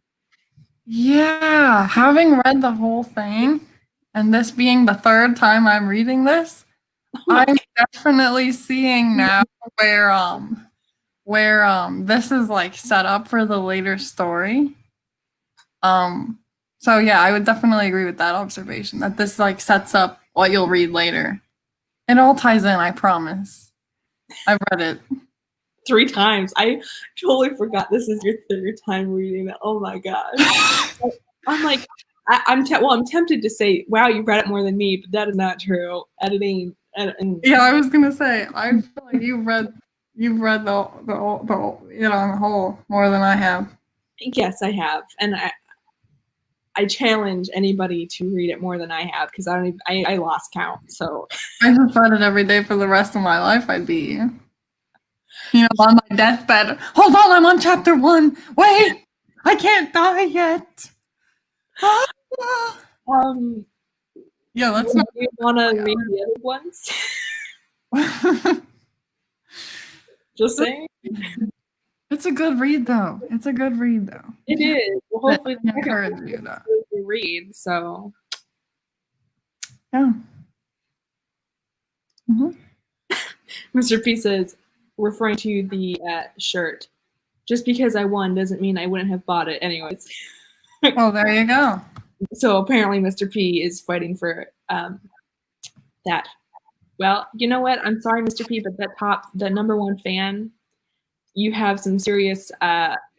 Yeah, having read the whole thing, and this being the third time I'm reading this, I'm definitely seeing now where this is like set up for the later story. So yeah, I would definitely agree with that observation that this like sets up what you'll read later. It all ties in, I promise. I've read it 3 times. I totally forgot this is your 3rd time reading it. Oh my gosh. I'm like, I'm tempted to say, wow, you read it more than me, but that is not true. Editing. Yeah, I was gonna say, I feel like you've read the on the whole more than I have. Yes, I have, and I challenge anybody to read it more than I have because I lost count. So I just read it every day for the rest of my life. I'd be, on my deathbed. Hold on, I'm on chapter 1. Wait, I can't die yet. Yeah, let's not. Do you want to read the other ones? Just saying. It's a good read, though. It is. Well, hopefully, I encourage you though. Read. So, yeah. Mm-hmm. Mr. P says, referring to the shirt, just because I won doesn't mean I wouldn't have bought it anyways. Well, there you go. So apparently, Mr. P is fighting for that. Well, you know what? I'm sorry, Mr. P, but the number 1 fan, you have some serious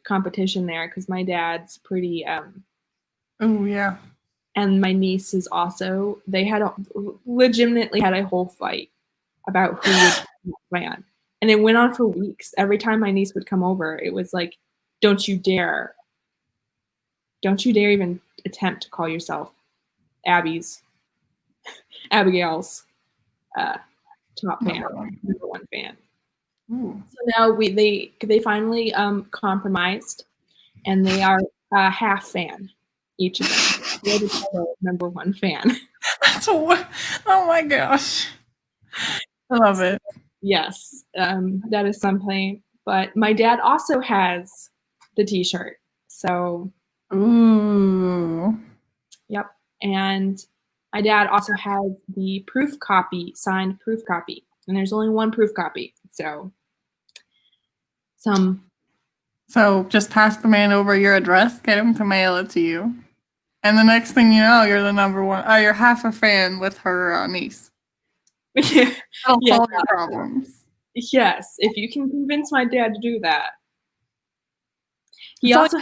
competition there because my dad's pretty. Oh yeah. And my niece is also. They legitimately had a whole fight about who would be my fan. And it went on for weeks. Every time my niece would come over, it was like, don't you dare even attempt to call yourself Abigail's top fan, number one fan. Ooh. So now they finally compromised, and they are a half fan, each of them. They're the total number one fan. Oh my gosh. I love it. Yes, that is something. But my dad also has the T-shirt. So, Ooh. yep. And my dad also has the proof copy, signed proof copy. And there's only one proof copy. So just pass the man over your address, get him to mail it to you. And the next thing you know, you're the number one. You're half a fan with her niece. That'll solve your problems. Yes, if you can convince my dad to do that. He also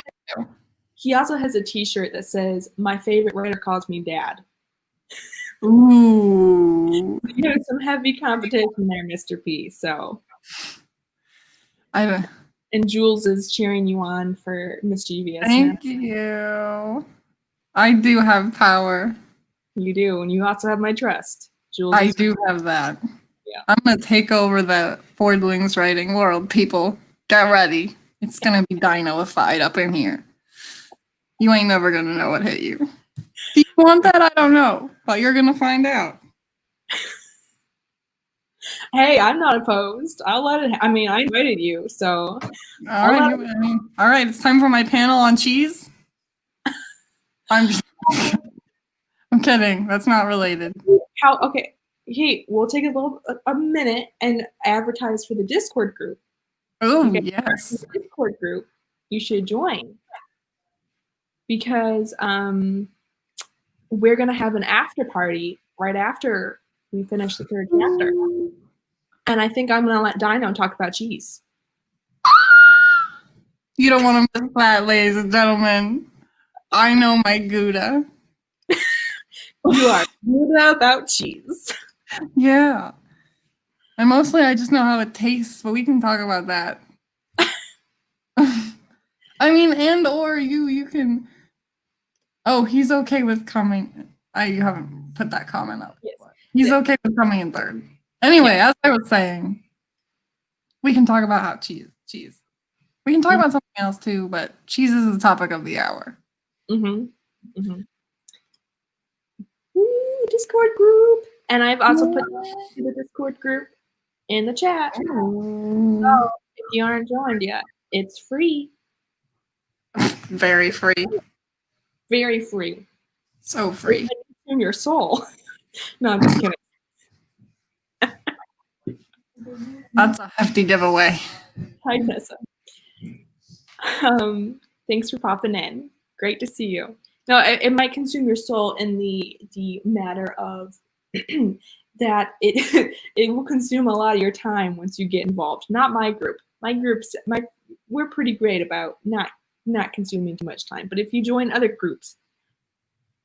has a T-shirt that says, "My favorite writer calls me Dad." Ooh. You have some heavy competition there, Mr. P. So, and Jules is cheering you on for mischievousness. Thank you. I do have power. You do, and you also have my trust. Jules, I do have that. Yeah. I'm gonna take over the Fordlings writing world, people. Get ready. It's gonna be dino-ified up in here. You ain't never gonna know what hit you. Do you want that? I don't know, but you're gonna find out. Hey, I'm not opposed. I'll let it. I mean, I invited you, so. All right. It's time for my panel on cheese. I'm kidding. That's not related. Okay. Hey, we'll take a minute and advertise for the Discord group. Oh, yes. The Discord group, you should join. Because we're going to have an after party right after we finish the third chapter. And I think I'm going to let Dino talk about cheese. You don't want to miss that, ladies and gentlemen. I know my Gouda. You are Gouda about cheese. Yeah. And mostly I just know how it tastes, but we can talk about that. I mean, or you can. Oh, he's okay with coming. You haven't put that comment up. Yes. He's okay with coming in third. Anyway, as I was saying, we can talk about how cheese. We can talk about something else too, but cheese is the topic of the hour. Woo, Discord group. And I've also put the Discord group in the chat. So if you aren't joined yet, it's free. Very free. Very free. So free. In your soul. No, I'm just kidding. That's a hefty giveaway. Hi, Tessa. Thanks for popping in. Great to see you. No, it might consume your soul in the matter of that it will consume a lot of your time once you get involved. Not my group. We're pretty great about not consuming too much time. But if you join other groups,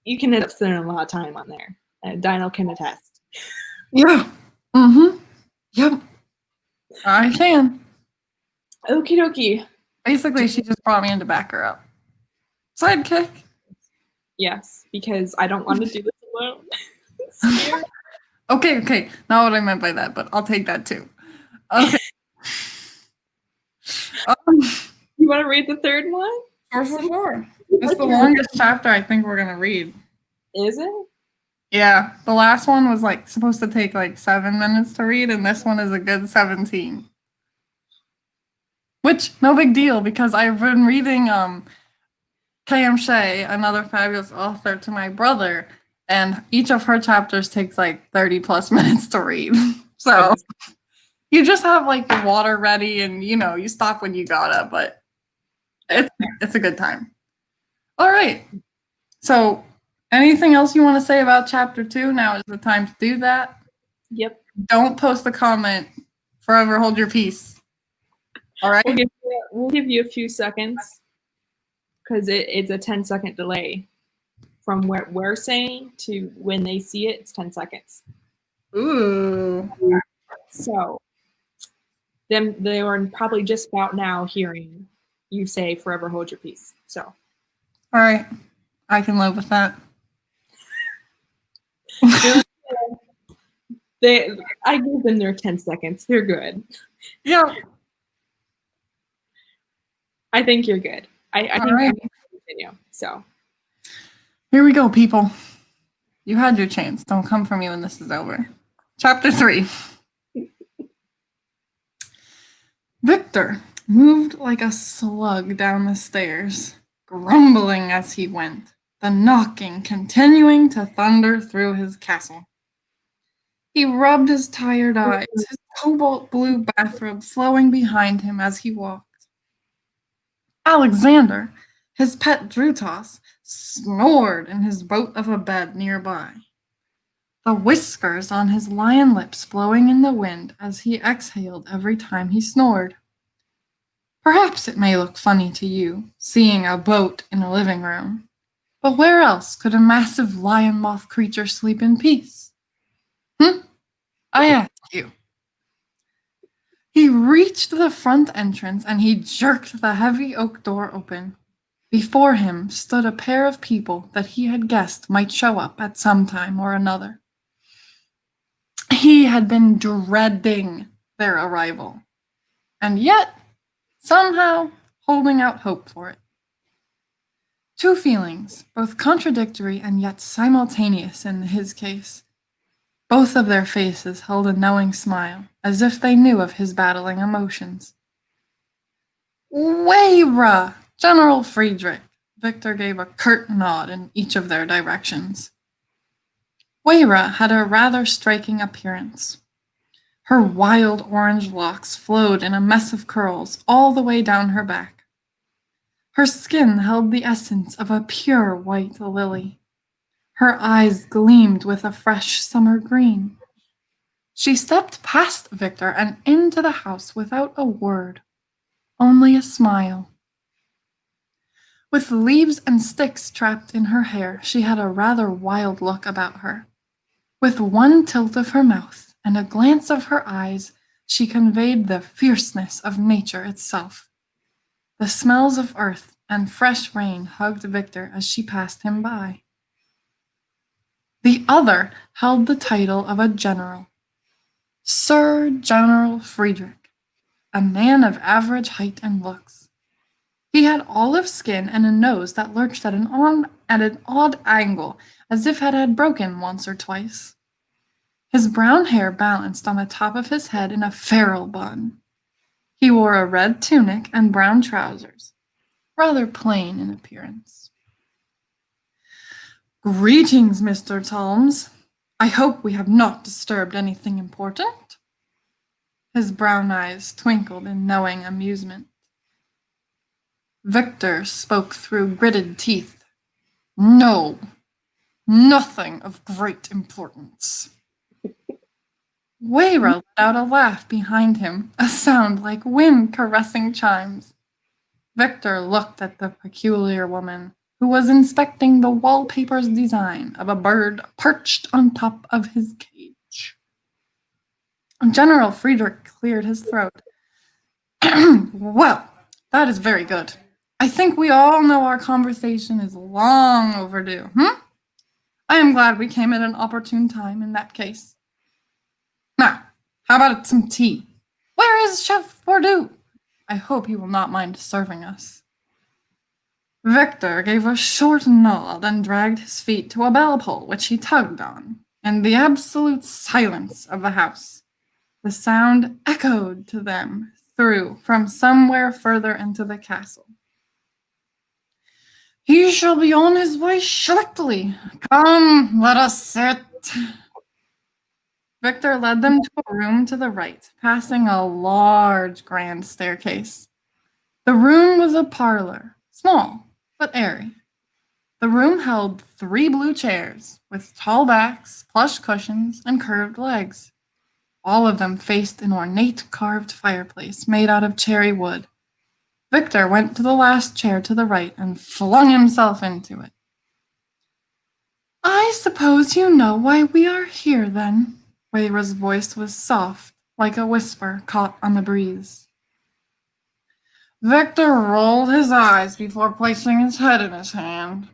you can end up spending a lot of time on there. Dino can attest. Yeah. Yep. I can. Okie dokie. Basically, she just brought me in to back her up. Sidekick. Yes, because I don't want to do this alone. Okay. Not what I meant by that, but I'll take that too. Okay. You want to read the third one? Sure. It's the longest chapter I think we're going to read. Is it? Yeah. The last one was supposed to take 7 minutes to read, and this one is a good 17. Which, no big deal, because I've been reading K.M. Shea, another fabulous author, to my brother, and each of her chapters takes 30 plus minutes to read. So you just have your water ready and you stop when you gotta, but it's a good time. All right. So anything else you want to say about chapter 2? Now is the time to do that. Yep. Don't post a comment. Forever hold your peace. All right. We'll give you a few seconds because it's a 10-second delay from what we're saying to when they see it. It's 10 seconds. Ooh. So, they were probably just about now hearing you say "Forever hold your peace." So, All right, I can live with that. I gave them their 10 seconds. They're good. Yeah. I think you're good. I think All right. I'm going to continue. So, Here we go, people. You had your chance. Don't come for me when this is over. Chapter 3. Victor moved like a slug down the stairs, grumbling as he went, the knocking continuing to thunder through his castle. He rubbed his tired eyes, his cobalt blue bathrobe flowing behind him as he walked. Alexander, his pet Drutos, snored in his boat of a bed nearby, the whiskers on his lion lips blowing in the wind as he exhaled every time he snored. Perhaps it may look funny to you, seeing a boat in a living room, but where else could a massive lion moth creature sleep in peace? I ask you. He reached the front entrance and he jerked the heavy oak door open. Before him stood a pair of people that he had guessed might show up at some time or another. He had been dreading their arrival, and yet somehow holding out hope for it. Two feelings, both contradictory and yet simultaneous in his case. Both of their faces held a knowing smile, as if they knew of his battling emotions. Weira! General Friedrich! Victor gave a curt nod in each of their directions. Weira had a rather striking appearance. Her wild orange locks flowed in a mess of curls all the way down her back. Her skin held the essence of a pure white lily. Her eyes gleamed with a fresh summer green. She stepped past Victor and into the house without a word, only a smile. With leaves and sticks trapped in her hair, she had a rather wild look about her. With one tilt of her mouth and a glance of her eyes, she conveyed the fierceness of nature itself. The smells of earth and fresh rain hugged Victor as she passed him by. The other held the title of a general. Sir General Friedrich, a man of average height and looks. He had olive skin and a nose that lurched at an odd angle, as if it had broken once or twice. His brown hair balanced on the top of his head in a feral bun. He wore a red tunic and brown trousers, rather plain in appearance. Greetings, Mr. Talms. I hope we have not disturbed anything important. His brown eyes twinkled in knowing amusement. Victor spoke through gritted teeth. No, nothing of great importance. Weira let out a laugh behind him, a sound like wind caressing chimes. Victor looked at the peculiar woman, who was inspecting the wallpaper's design of a bird perched on top of his cage. General Friedrich cleared his throat. Well, that is very good. I think we all know our conversation is long overdue, I am glad we came at an opportune time in that case. Now, how about some tea? Where is Chef Bordeaux? I hope he will not mind serving us. Victor gave a short nod and dragged his feet to a bell pull, which he tugged on. In the absolute silence of the house, the sound echoed to them through from somewhere further into the castle. He shall be on his way shortly. Come, let us sit. Victor led them to a room to the right, passing a large grand staircase. The room was a parlor, small but airy. The room held 3 blue chairs with tall backs, plush cushions, and curved legs. All of them faced an ornate carved fireplace made out of cherry wood. Victor went to the last chair to the right and flung himself into it. I suppose you know why we are here, then. Weira's voice was soft, like a whisper caught on the breeze. Victor rolled his eyes before placing his head in his hand,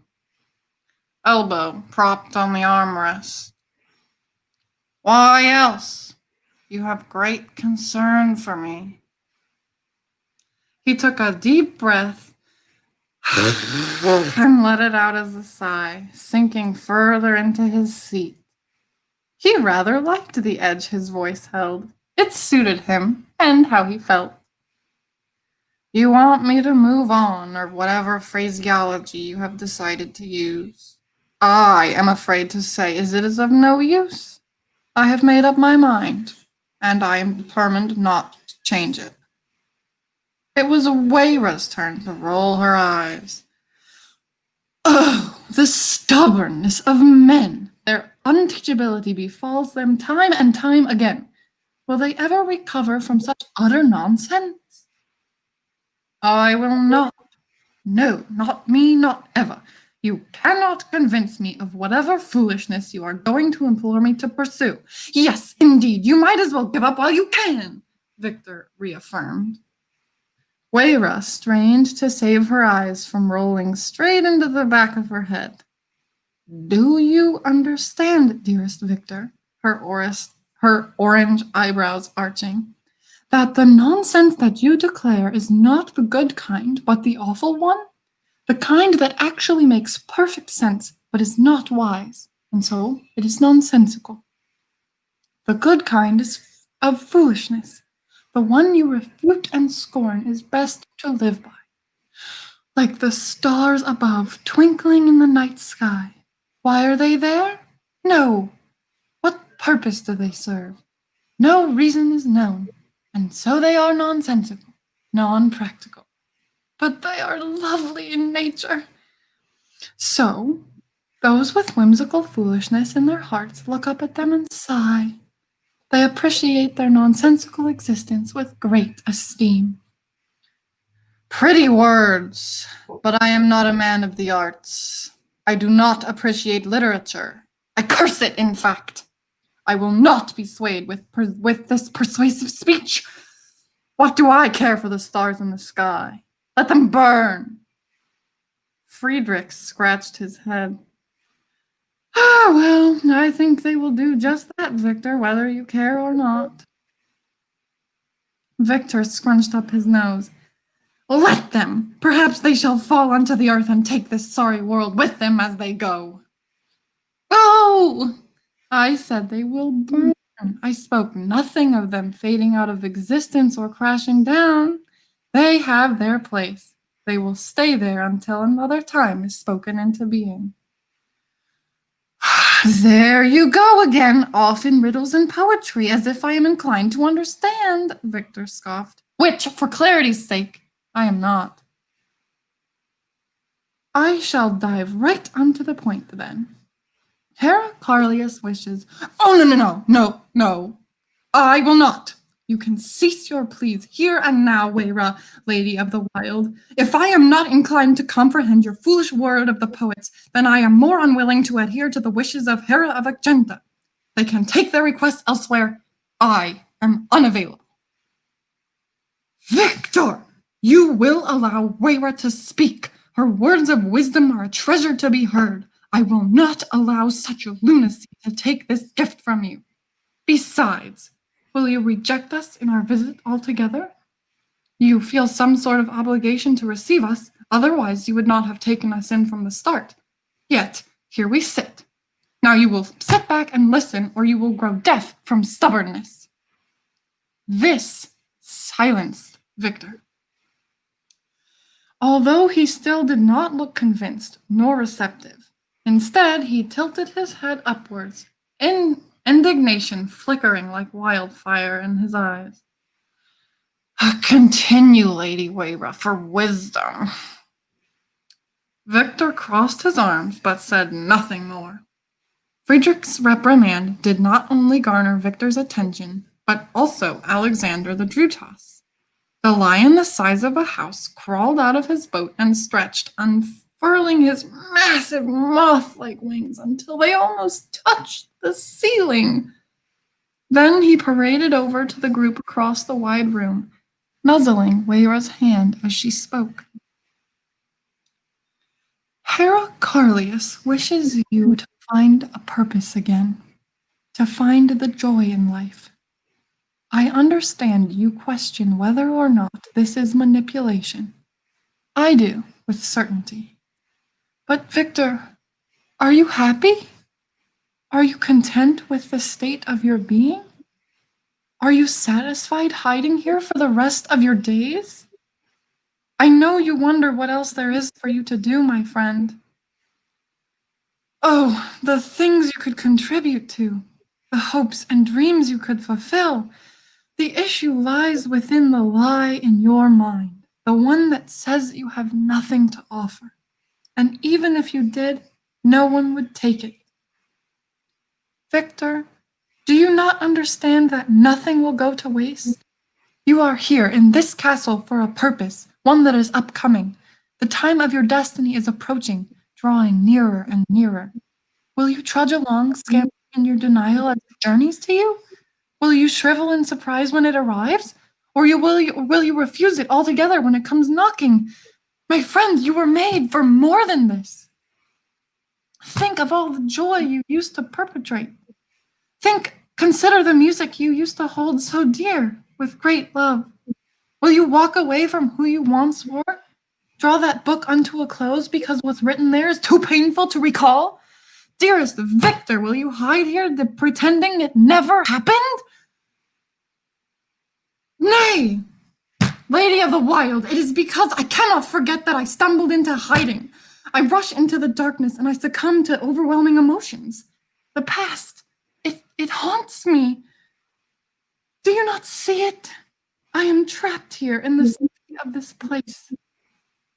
elbow propped on the armrest. Why else? You have great concern for me. He took a deep breath and let it out as a sigh, sinking further into his seat. He rather liked the edge his voice held. It suited him and how he felt. You want me to move on, or whatever phraseology you have decided to use. I am afraid to say it is of no use. I have made up my mind, and I am determined not to change it. It was Wayra's turn to roll her eyes. Oh, the stubbornness of men! Their unteachability befalls them time and time again. Will they ever recover from such utter nonsense? I will not. No, not me, not ever. You cannot convince me of whatever foolishness you are going to implore me to pursue. Yes, indeed, you might as well give up while you can, Victor reaffirmed. Wayra strained to save her eyes from rolling straight into the back of her head. Do you understand, dearest Victor, her orange eyebrows arching, that the nonsense that you declare is not the good kind, but the awful one? The kind that actually makes perfect sense, but is not wise, and so it is nonsensical. The good kind is of foolishness. The one you refute and scorn is best to live by. Like the stars above, twinkling in the night sky. Why are they there? No. What purpose do they serve? No reason is known, and so they are nonsensical, non-practical. But they are lovely in nature. So, those with whimsical foolishness in their hearts look up at them and sigh. They appreciate their nonsensical existence with great esteem. Pretty words, but I am not a man of the arts. I do not appreciate literature. I curse it, in fact. I will not be swayed with this persuasive speech. What do I care for the stars in the sky? Let them burn. Friedrich scratched his head. Ah, well, I think they will do just that, Victor, whether you care or not. Victor scrunched up his nose. Let them! Perhaps they shall fall onto the earth and take this sorry world with them as they go. Oh! I said they will burn. I spoke nothing of them fading out of existence or crashing down. They have their place. They will stay there until another time is spoken into being. There you go again, off in riddles and poetry, as if I am inclined to understand, Victor scoffed. Which, for clarity's sake, I am not. I shall dive right onto the point, then. Heraclius wishes... Oh, no. I will not. You can cease your pleas here and now, Wayra, Lady of the Wild. If I am not inclined to comprehend your foolish word of the poets, then I am more unwilling to adhere to the wishes of Hera of Agenta. They can take their requests elsewhere. I am unavailable. Victor! You will allow Wayra to speak. Her words of wisdom are a treasure to be heard. I will not allow such a lunacy to take this gift from you. Besides, will you reject us in our visit altogether? You feel some sort of obligation to receive us, otherwise you would not have taken us in from the start. Yet, here we sit. Now you will sit back and listen, or you will grow deaf from stubbornness. This silenced Victor. Although he still did not look convinced nor receptive. Instead, he tilted his head upwards, indignation flickering like wildfire in his eyes. Continue, Lady Wayra, for wisdom. Victor crossed his arms, but said nothing more. Friedrich's reprimand did not only garner Victor's attention, but also Alexander the Drutas. The lion the size of a house crawled out of his boat and stretched, unfurling his massive moth-like wings until they almost touched the ceiling. Then he paraded over to the group across the wide room, nuzzling Weira's hand as she spoke. Heraclius wishes you to find a purpose again, to find the joy in life. I understand you question whether or not this is manipulation. I do, with certainty. But Victor, are you happy? Are you content with the state of your being? Are you satisfied hiding here for the rest of your days? I know you wonder what else there is for you to do, my friend. Oh, the things you could contribute to, the hopes and dreams you could fulfill. The issue lies within the lie in your mind, the one that says you have nothing to offer. And even if you did, no one would take it. Victor, do you not understand that nothing will go to waste? You are here in this castle for a purpose, one that is upcoming. The time of your destiny is approaching, drawing nearer and nearer. Will you trudge along, scampering in your denial as it journeys to you? Will you shrivel in surprise when it arrives? Or will you refuse it altogether when it comes knocking? My friend, you were made for more than this. Think of all the joy you used to perpetrate. Consider the music you used to hold so dear with great love. Will you walk away from who you once were? Draw that book unto a close because what's written there is too painful to recall? Dearest Victor, will you hide here pretending it never happened? Nay, Lady of the Wild, it is because I cannot forget that I stumbled into hiding. I rush into the darkness and I succumb to overwhelming emotions. The past, it haunts me. Do you not see it? I am trapped here in the safety of this place.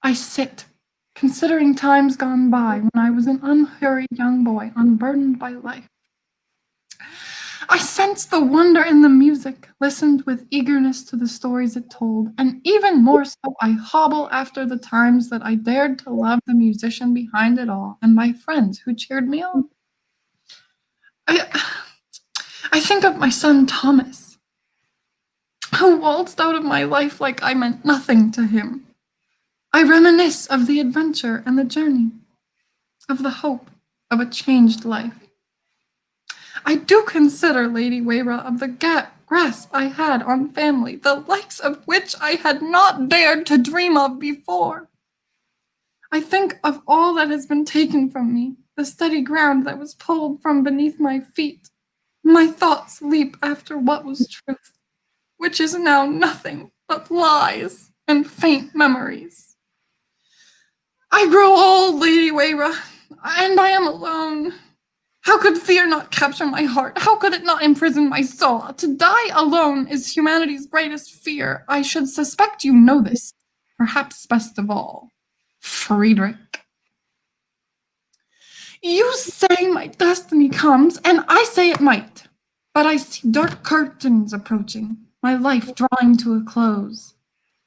I sit, considering times gone by when I was an unhurried young boy, unburdened by life. I sensed the wonder in the music, listened with eagerness to the stories it told, and even more so, I hobble after the times that I dared to love the musician behind it all and my friends who cheered me on. I think of my son Thomas, who waltzed out of my life like I meant nothing to him. I reminisce of the adventure and the journey, of the hope of a changed life. I do consider, Lady Weira, of the grasp I had on family, the likes of which I had not dared to dream of before. I think of all that has been taken from me, the steady ground that was pulled from beneath my feet. My thoughts leap after what was truth, which is now nothing but lies and faint memories. I grow old, Lady Weira, and I am alone. How could fear not capture my heart? How could it not imprison my soul? To die alone is humanity's greatest fear. I should suspect you know this, perhaps best of all. Friedrich. You say my destiny comes, and I say it might. But I see dark curtains approaching, my life drawing to a close.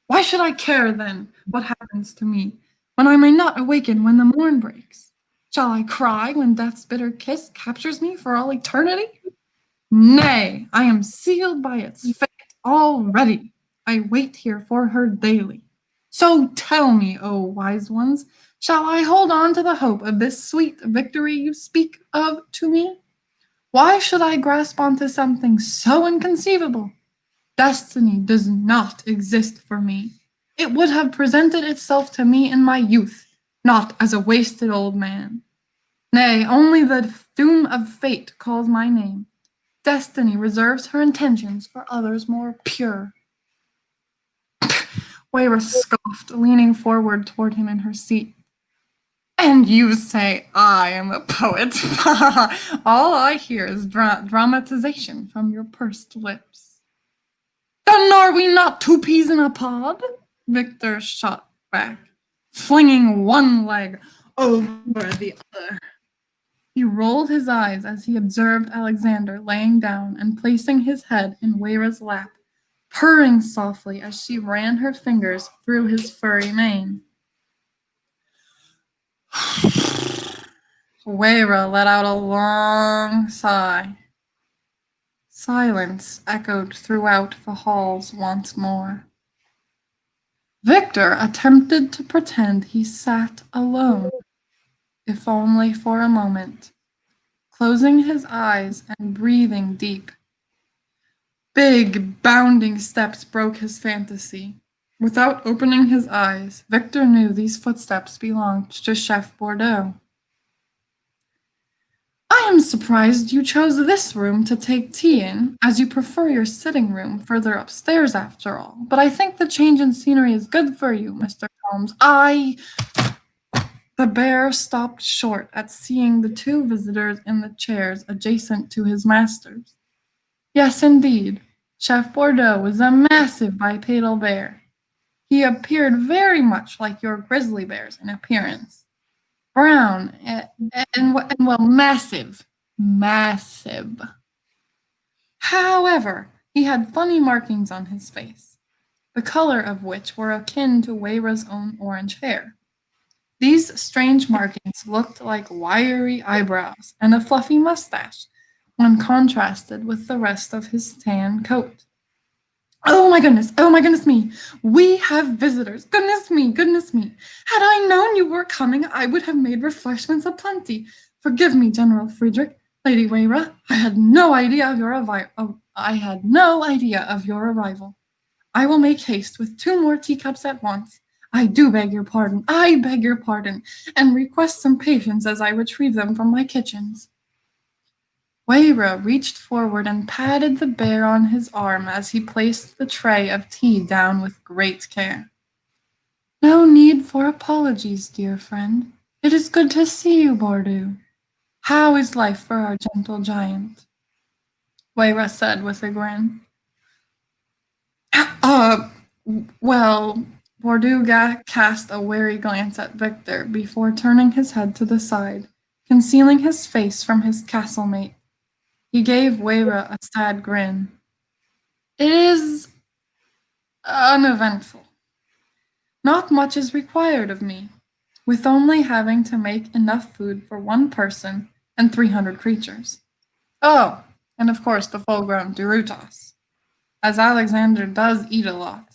Why should I care, then, what happens to me, when I may not awaken when the morn breaks? Shall I cry when death's bitter kiss captures me for all eternity? Nay, I am sealed by its fate already. I wait here for her daily. So tell me, O wise ones, shall I hold on to the hope of this sweet victory you speak of to me? Why should I grasp onto something so inconceivable? Destiny does not exist for me. It would have presented itself to me in my youth, not as a wasted old man. Nay, only the doom of fate calls my name. Destiny reserves her intentions for others more pure. Weira scoffed, leaning forward toward him in her seat. And you say I am a poet? All I hear is dramatization from your pursed lips. Then are we not two peas in a pod? Victor shot back, flinging one leg over the other. He rolled his eyes as he observed Alexander laying down and placing his head in Weira's lap, purring softly as she ran her fingers through his furry mane. Weira let out a long sigh. Silence echoed throughout the halls once more. Victor attempted to pretend he sat alone, if only for a moment, closing his eyes and breathing deep. Big, bounding steps broke his fantasy. Without opening his eyes, Victor knew these footsteps belonged to Chef Bordeaux. I am surprised you chose this room to take tea in, as you prefer your sitting room further upstairs after all. But I think the change in scenery is good for you, Mr. Holmes. The bear stopped short at seeing the two visitors in the chairs adjacent to his masters. Yes, indeed. Chef Bordeaux was a massive bipedal bear. He appeared very much like your grizzly bears in appearance. Brown and well, massive. Massive. However, he had funny markings on his face, the color of which were akin to Weira's own orange hair. These strange markings looked like wiry eyebrows and a fluffy mustache when contrasted with the rest of his tan coat. Oh my goodness me. We have visitors. Goodness me. Had I known you were coming, I would have made refreshments aplenty. Forgive me, General Friedrich, Lady Weira. I had no idea of your arrival. I will make haste with 2 more teacups at once. I beg your pardon, and request some patience as I retrieve them from my kitchens. Weira reached forward and patted the bear on his arm as he placed the tray of tea down with great care. No need for apologies, dear friend. It is good to see you, Bordeaux. How is life for our gentle giant? Weira said with a grin. Well, Bordeaux cast a wary glance at Victor before turning his head to the side, concealing his face from his castlemate. He gave Weira a sad grin. It is uneventful. Not much is required of me, with only having to make enough food for 1 person and 300 creatures. Oh, and of course the full-grown Durutas, as Alexander does eat a lot.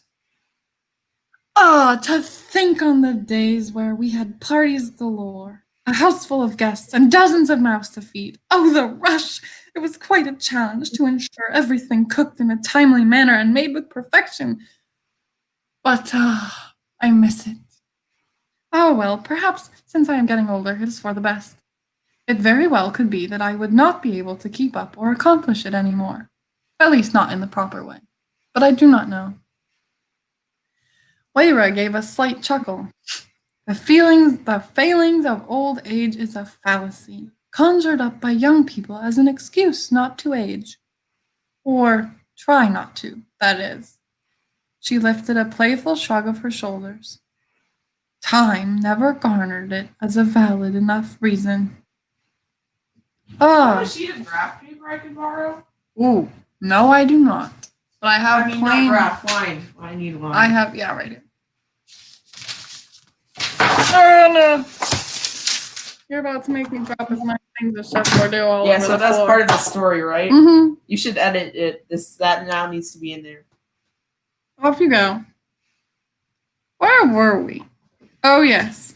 To think on the days where we had parties galore, a house full of guests, and dozens of mouths to feed. Oh, the rush! It was quite a challenge to ensure everything cooked in a timely manner and made with perfection. But, I miss it. Oh, well, perhaps since I am getting older, it is for the best. It very well could be that I would not be able to keep up or accomplish it any more. At least not in the proper way. But I do not know. Weira gave a slight chuckle. The failings of old age is a fallacy, conjured up by young people as an excuse not to age. Or try not to, that is. She lifted a playful shrug of her shoulders. Time never garnered it as a valid enough reason. Have a sheet of graph paper I can borrow? Ooh, no, I do not. But I have not plain. graph, line. I need one. I have, right here. Oh no! You're about to make me drop as many things as Chef Bordeaux all over so the that's floor. part of the story, right? Mm-hmm. You should edit it. That now needs to be in there. Off you go. Where were we? Oh, yes.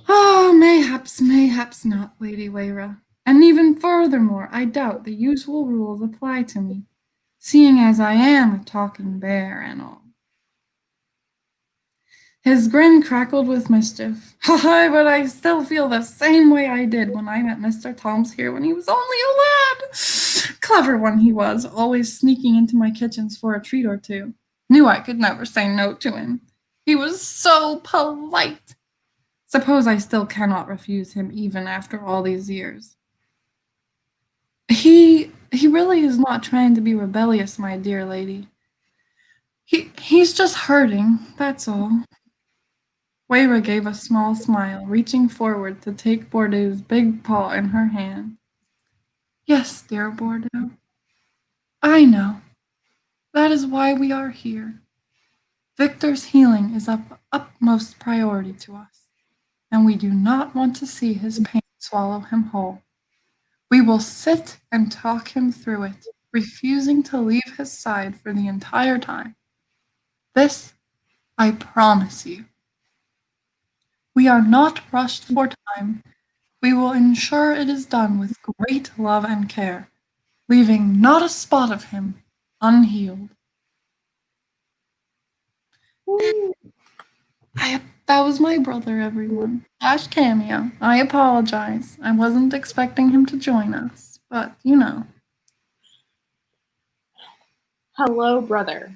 Oh, mayhaps not, Lady Weira. And even furthermore, I doubt the usual rules apply to me, seeing as I am a talking bear and all. His grin crackled with mischief. But I still feel the same way I did when I met Mr. Thoms here when he was only a lad. Clever one he was, always sneaking into my kitchens for a treat or two. Knew I could never say no to him. He was so polite. Suppose I still cannot refuse him even after all these years. He really is not trying to be rebellious, my dear lady. He's just hurting, that's all. Weira gave a small smile, reaching forward to take Bordeaux's big paw in her hand. Yes, dear Bordeaux. I know. That is why we are here. Victor's healing is of utmost priority to us, and we do not want to see his pain swallow him whole. We will sit and talk him through it, refusing to leave his side for the entire time. This, I promise you. We are not rushed for time. We will ensure it is done with great love and care, leaving not a spot of him unhealed. That was my brother, everyone. Flash cameo. I apologize. I wasn't expecting him to join us, but you know. Hello, brother.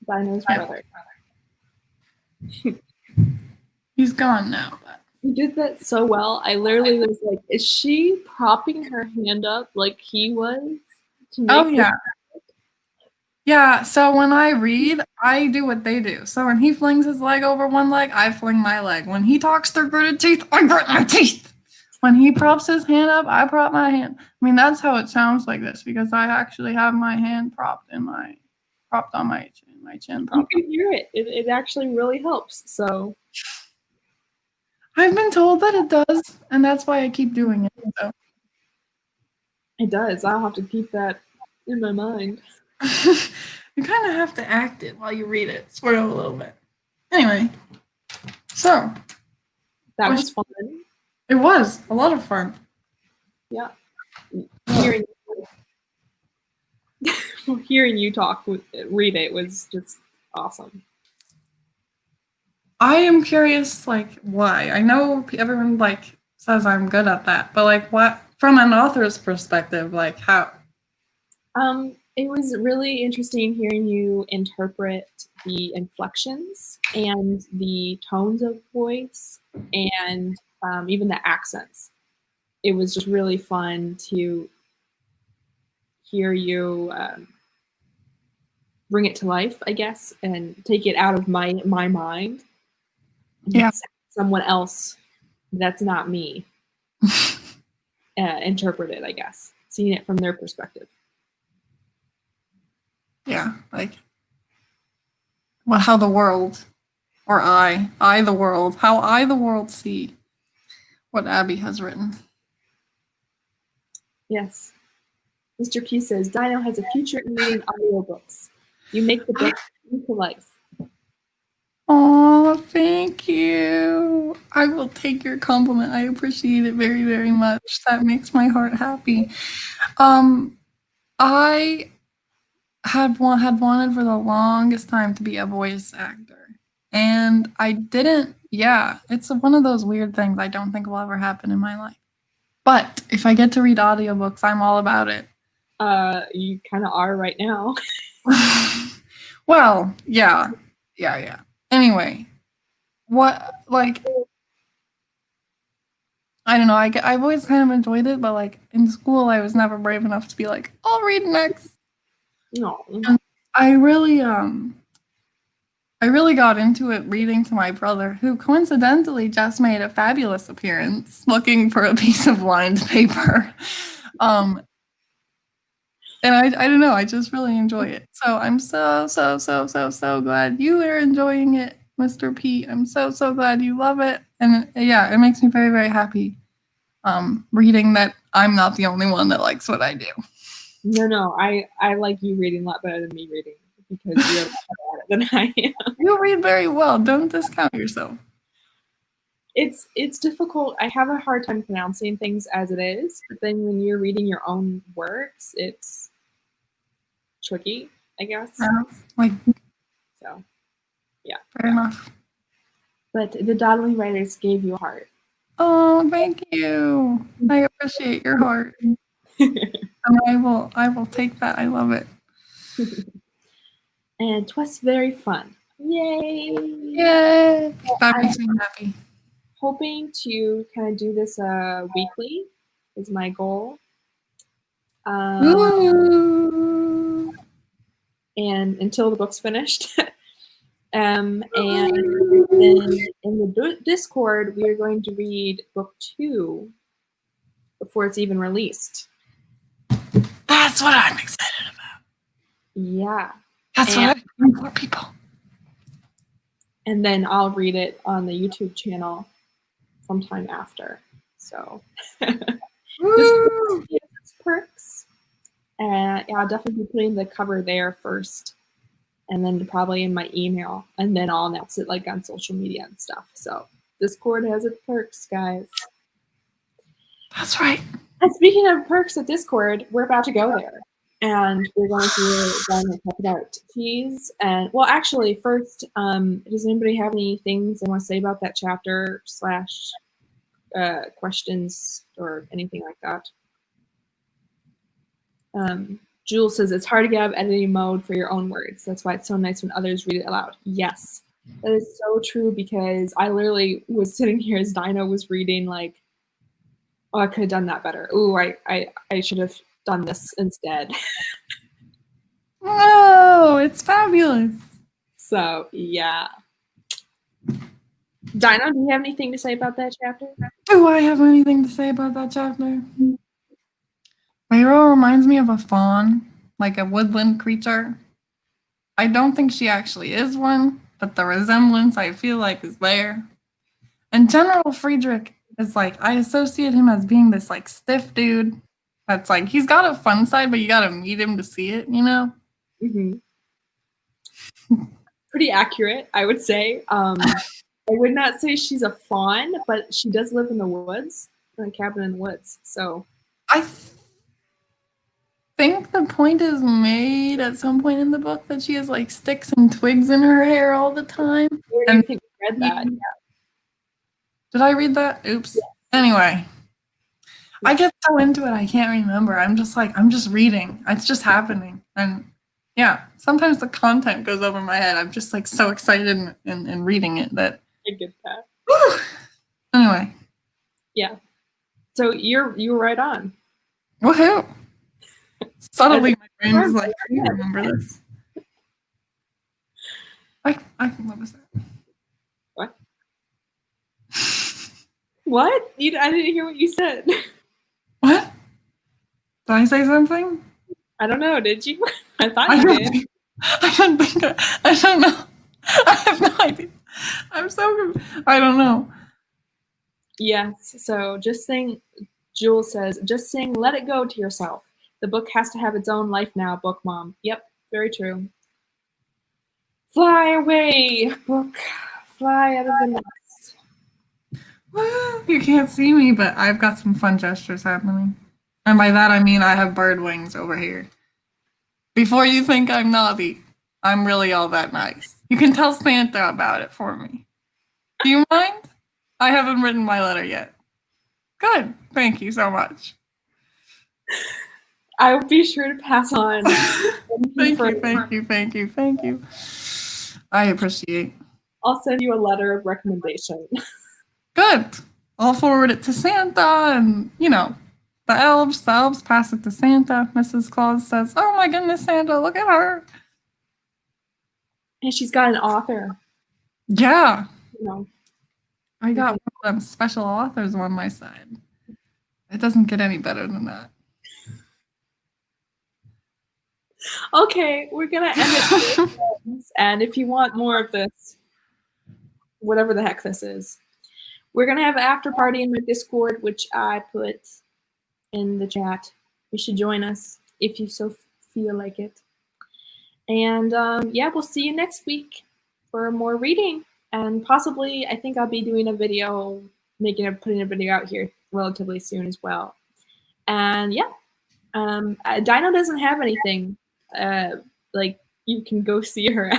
Dino's brother. He's gone now, but You did that so well. I literally was like, is she propping her hand up like he was? To make oh yeah. Yeah, so when I read, I do what they do. So when he flings his leg over one leg, I fling my leg. When he talks through gritted teeth, I grit my teeth. When he props his hand up, I prop my hand. I mean, that's how it sounds like this because I actually have my hand propped on my chin. You can hear it. It actually really helps. So I've been told that it does, and that's why I keep doing it. So. It does. I'll have to keep that in my mind. You kind of have to act it while you read it, sort of a little bit. Anyway, so. That was fun. It was a lot of fun. Yeah. Hearing you read it was just awesome. I am curious, why? I know everyone, says I'm good at that, but, what, from an author's perspective, how? It was really interesting hearing you interpret the inflections and the tones of voice and even the accents. It was just really fun to hear you bring it to life, I guess, and take it out of my mind. Yeah. Someone else that's not me interpret it, I guess, seeing it from their perspective. Yeah, how the world, or the world, how I, the world, see what Abby has written. Yes. Mr. P says, Dino has a future in reading audiobooks. You make the book come to life. Oh, thank you. I will take your compliment. I appreciate it very, very much. That makes my heart happy. I had wanted for the longest time to be a voice actor. And I didn't. Yeah, it's one of those weird things I don't think will ever happen in my life. But if I get to read audiobooks, I'm all about it. You kind of are right now. Well, yeah. Anyway, what, I don't know, I've always kind of enjoyed it, but, in school, I was never brave enough to be like, I'll read next. No. And I really got into it reading to my brother, who coincidentally just made a fabulous appearance looking for a piece of lined paper. And I don't know, I just really enjoy it. So I'm so glad you are enjoying it, Mr. P. I'm so glad you love it. And yeah, it makes me very, very happy reading that I'm not the only one that likes what I do. No, I like you reading a lot better than me reading because you're better at it than I am. You read very well. Don't discount yourself. It's difficult. I have a hard time pronouncing things as it is, but then when you're reading your own works, it's tricky, I guess. So, yeah. Fair enough. But the Dodley writers gave you a heart. Oh, thank you. I appreciate your heart. And I will take that. I love it. And 'twas very fun. Yay! Yay! That makes me happy. Hoping to kind of do this weekly is my goal. And until the book's finished. And then in the Discord, we are going to read book 2 before it's even released. That's what I'm excited about. Yeah. That's what I'm doing for people. And then I'll read it on the YouTube channel sometime after. So this perks. And yeah, I'll definitely be putting the cover there first, and then probably in my email, and then I'll announce it like on social media and stuff. So Discord has its perks, guys. That's right. And speaking of perks at Discord, we're about to go there. And we're going to talk about teas. And well, actually, first, does anybody have any things they want to say about that chapter / questions or anything like that? Jules says it's hard to get out of editing mode for your own words. That's why it's so nice when others read it aloud. Yes, that is so true, because I literally was sitting here as Dino was reading, like, oh, I could have done that better. Ooh, I should have done this instead. Oh, it's fabulous. So, yeah. Dino, do you have anything to say about that chapter? Do I have anything to say about that chapter? My hero reminds me of a fawn, like a woodland creature. I don't think she actually is one, but the resemblance I feel like is there. And General Friedrich is like, I associate him as being this like stiff dude that's like, he's got a fun side, but you gotta meet him to see it, you know? Mm-hmm. Pretty accurate, I would say. I would not say she's a fawn, but she does live in the woods, in a cabin in the woods. So I think the point is made at some point in the book that she has like sticks and twigs in her hair all the time. where do you think we read that? Yeah. Did I read that? Oops. Yes. Anyway, I get so into it, I can't remember. I'm just reading. It's just happening. And yeah, sometimes the content goes over my head. I'm just like so excited in reading it that. I get that. Whew. Anyway. Yeah. So you were right on. Woohoo! Suddenly my brain was like, I remember this. What was that? What? What? I didn't hear what you said. What? Did I say something? I don't know. Did you? I thought you did. I don't know. I have no idea. I don't know. Yes. So just saying, Jules says, just sing Let It Go to yourself. The book has to have its own life now, book mom. Yep. Very true. Fly away, book. Fly out of the nest. Well, you can't see me, but I've got some fun gestures happening. And by that I mean I have bird wings over here. Before you think I'm naughty, I'm really all that nice. You can tell Santa about it for me. Do you mind? I haven't written my letter yet. Good. Thank you so much. I will be sure to pass on. Thank you. I appreciate. I'll send you a letter of recommendation. Good. I'll forward it to Santa, and the elves pass it to Santa. Mrs. Claus says, "Oh my goodness, Santa, look at her." And she's got an author. Yeah. I got one of them special authors on my side. It doesn't get any better than that. Okay, we're gonna end it. And if you want more of this, whatever the heck this is, we're gonna have an after party in my Discord, which I put in the chat. You should join us if you so feel like it. And yeah, we'll see you next week for more reading, and possibly I think I'll be doing a video, putting a video out here relatively soon as well. And yeah, Dino doesn't have anything. Like you can go see her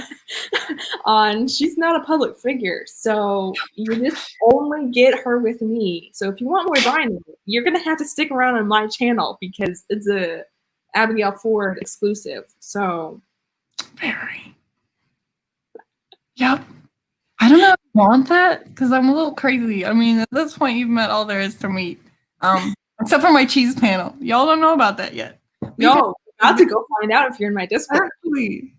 on. She's not a public figure, so you just only get her with me. So if you want more Dino, you're gonna have to stick around on my channel because it's a Abigail Ford exclusive. So very. Yep. I don't know if I want that because I'm a little crazy. I mean, at this point, you've met all there is to meet. Except for my cheese panel. Y'all don't know about that yet. No, about to go find out if you're in my Discord. Actually.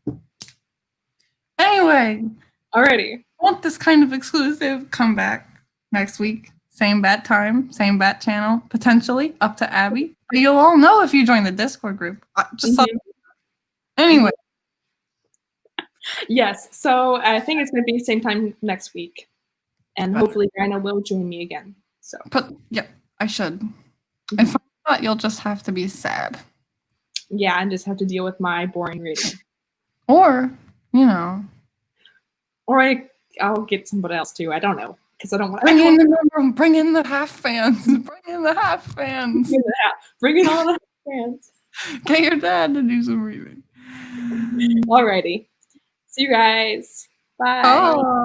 Anyway. Alrighty. I want this kind of exclusive. Come back next week. Same bat time, same bat channel, potentially up to Abby. But you'll all know if you join the Discord group. Anyway. Yes, so I think it's going to be the same time next week. And hopefully Diana will join me again. So. Yeah, I should. If not, you'll just have to be sad. Yeah, and just have to deal with my boring reading. Or, you know, Or I'll get somebody else too. I don't know. Because I don't want bring in the half fans. Bring in the half fans. Bring in all the fans. Get your dad to do some reading. Alrighty. See you guys. Bye. Oh.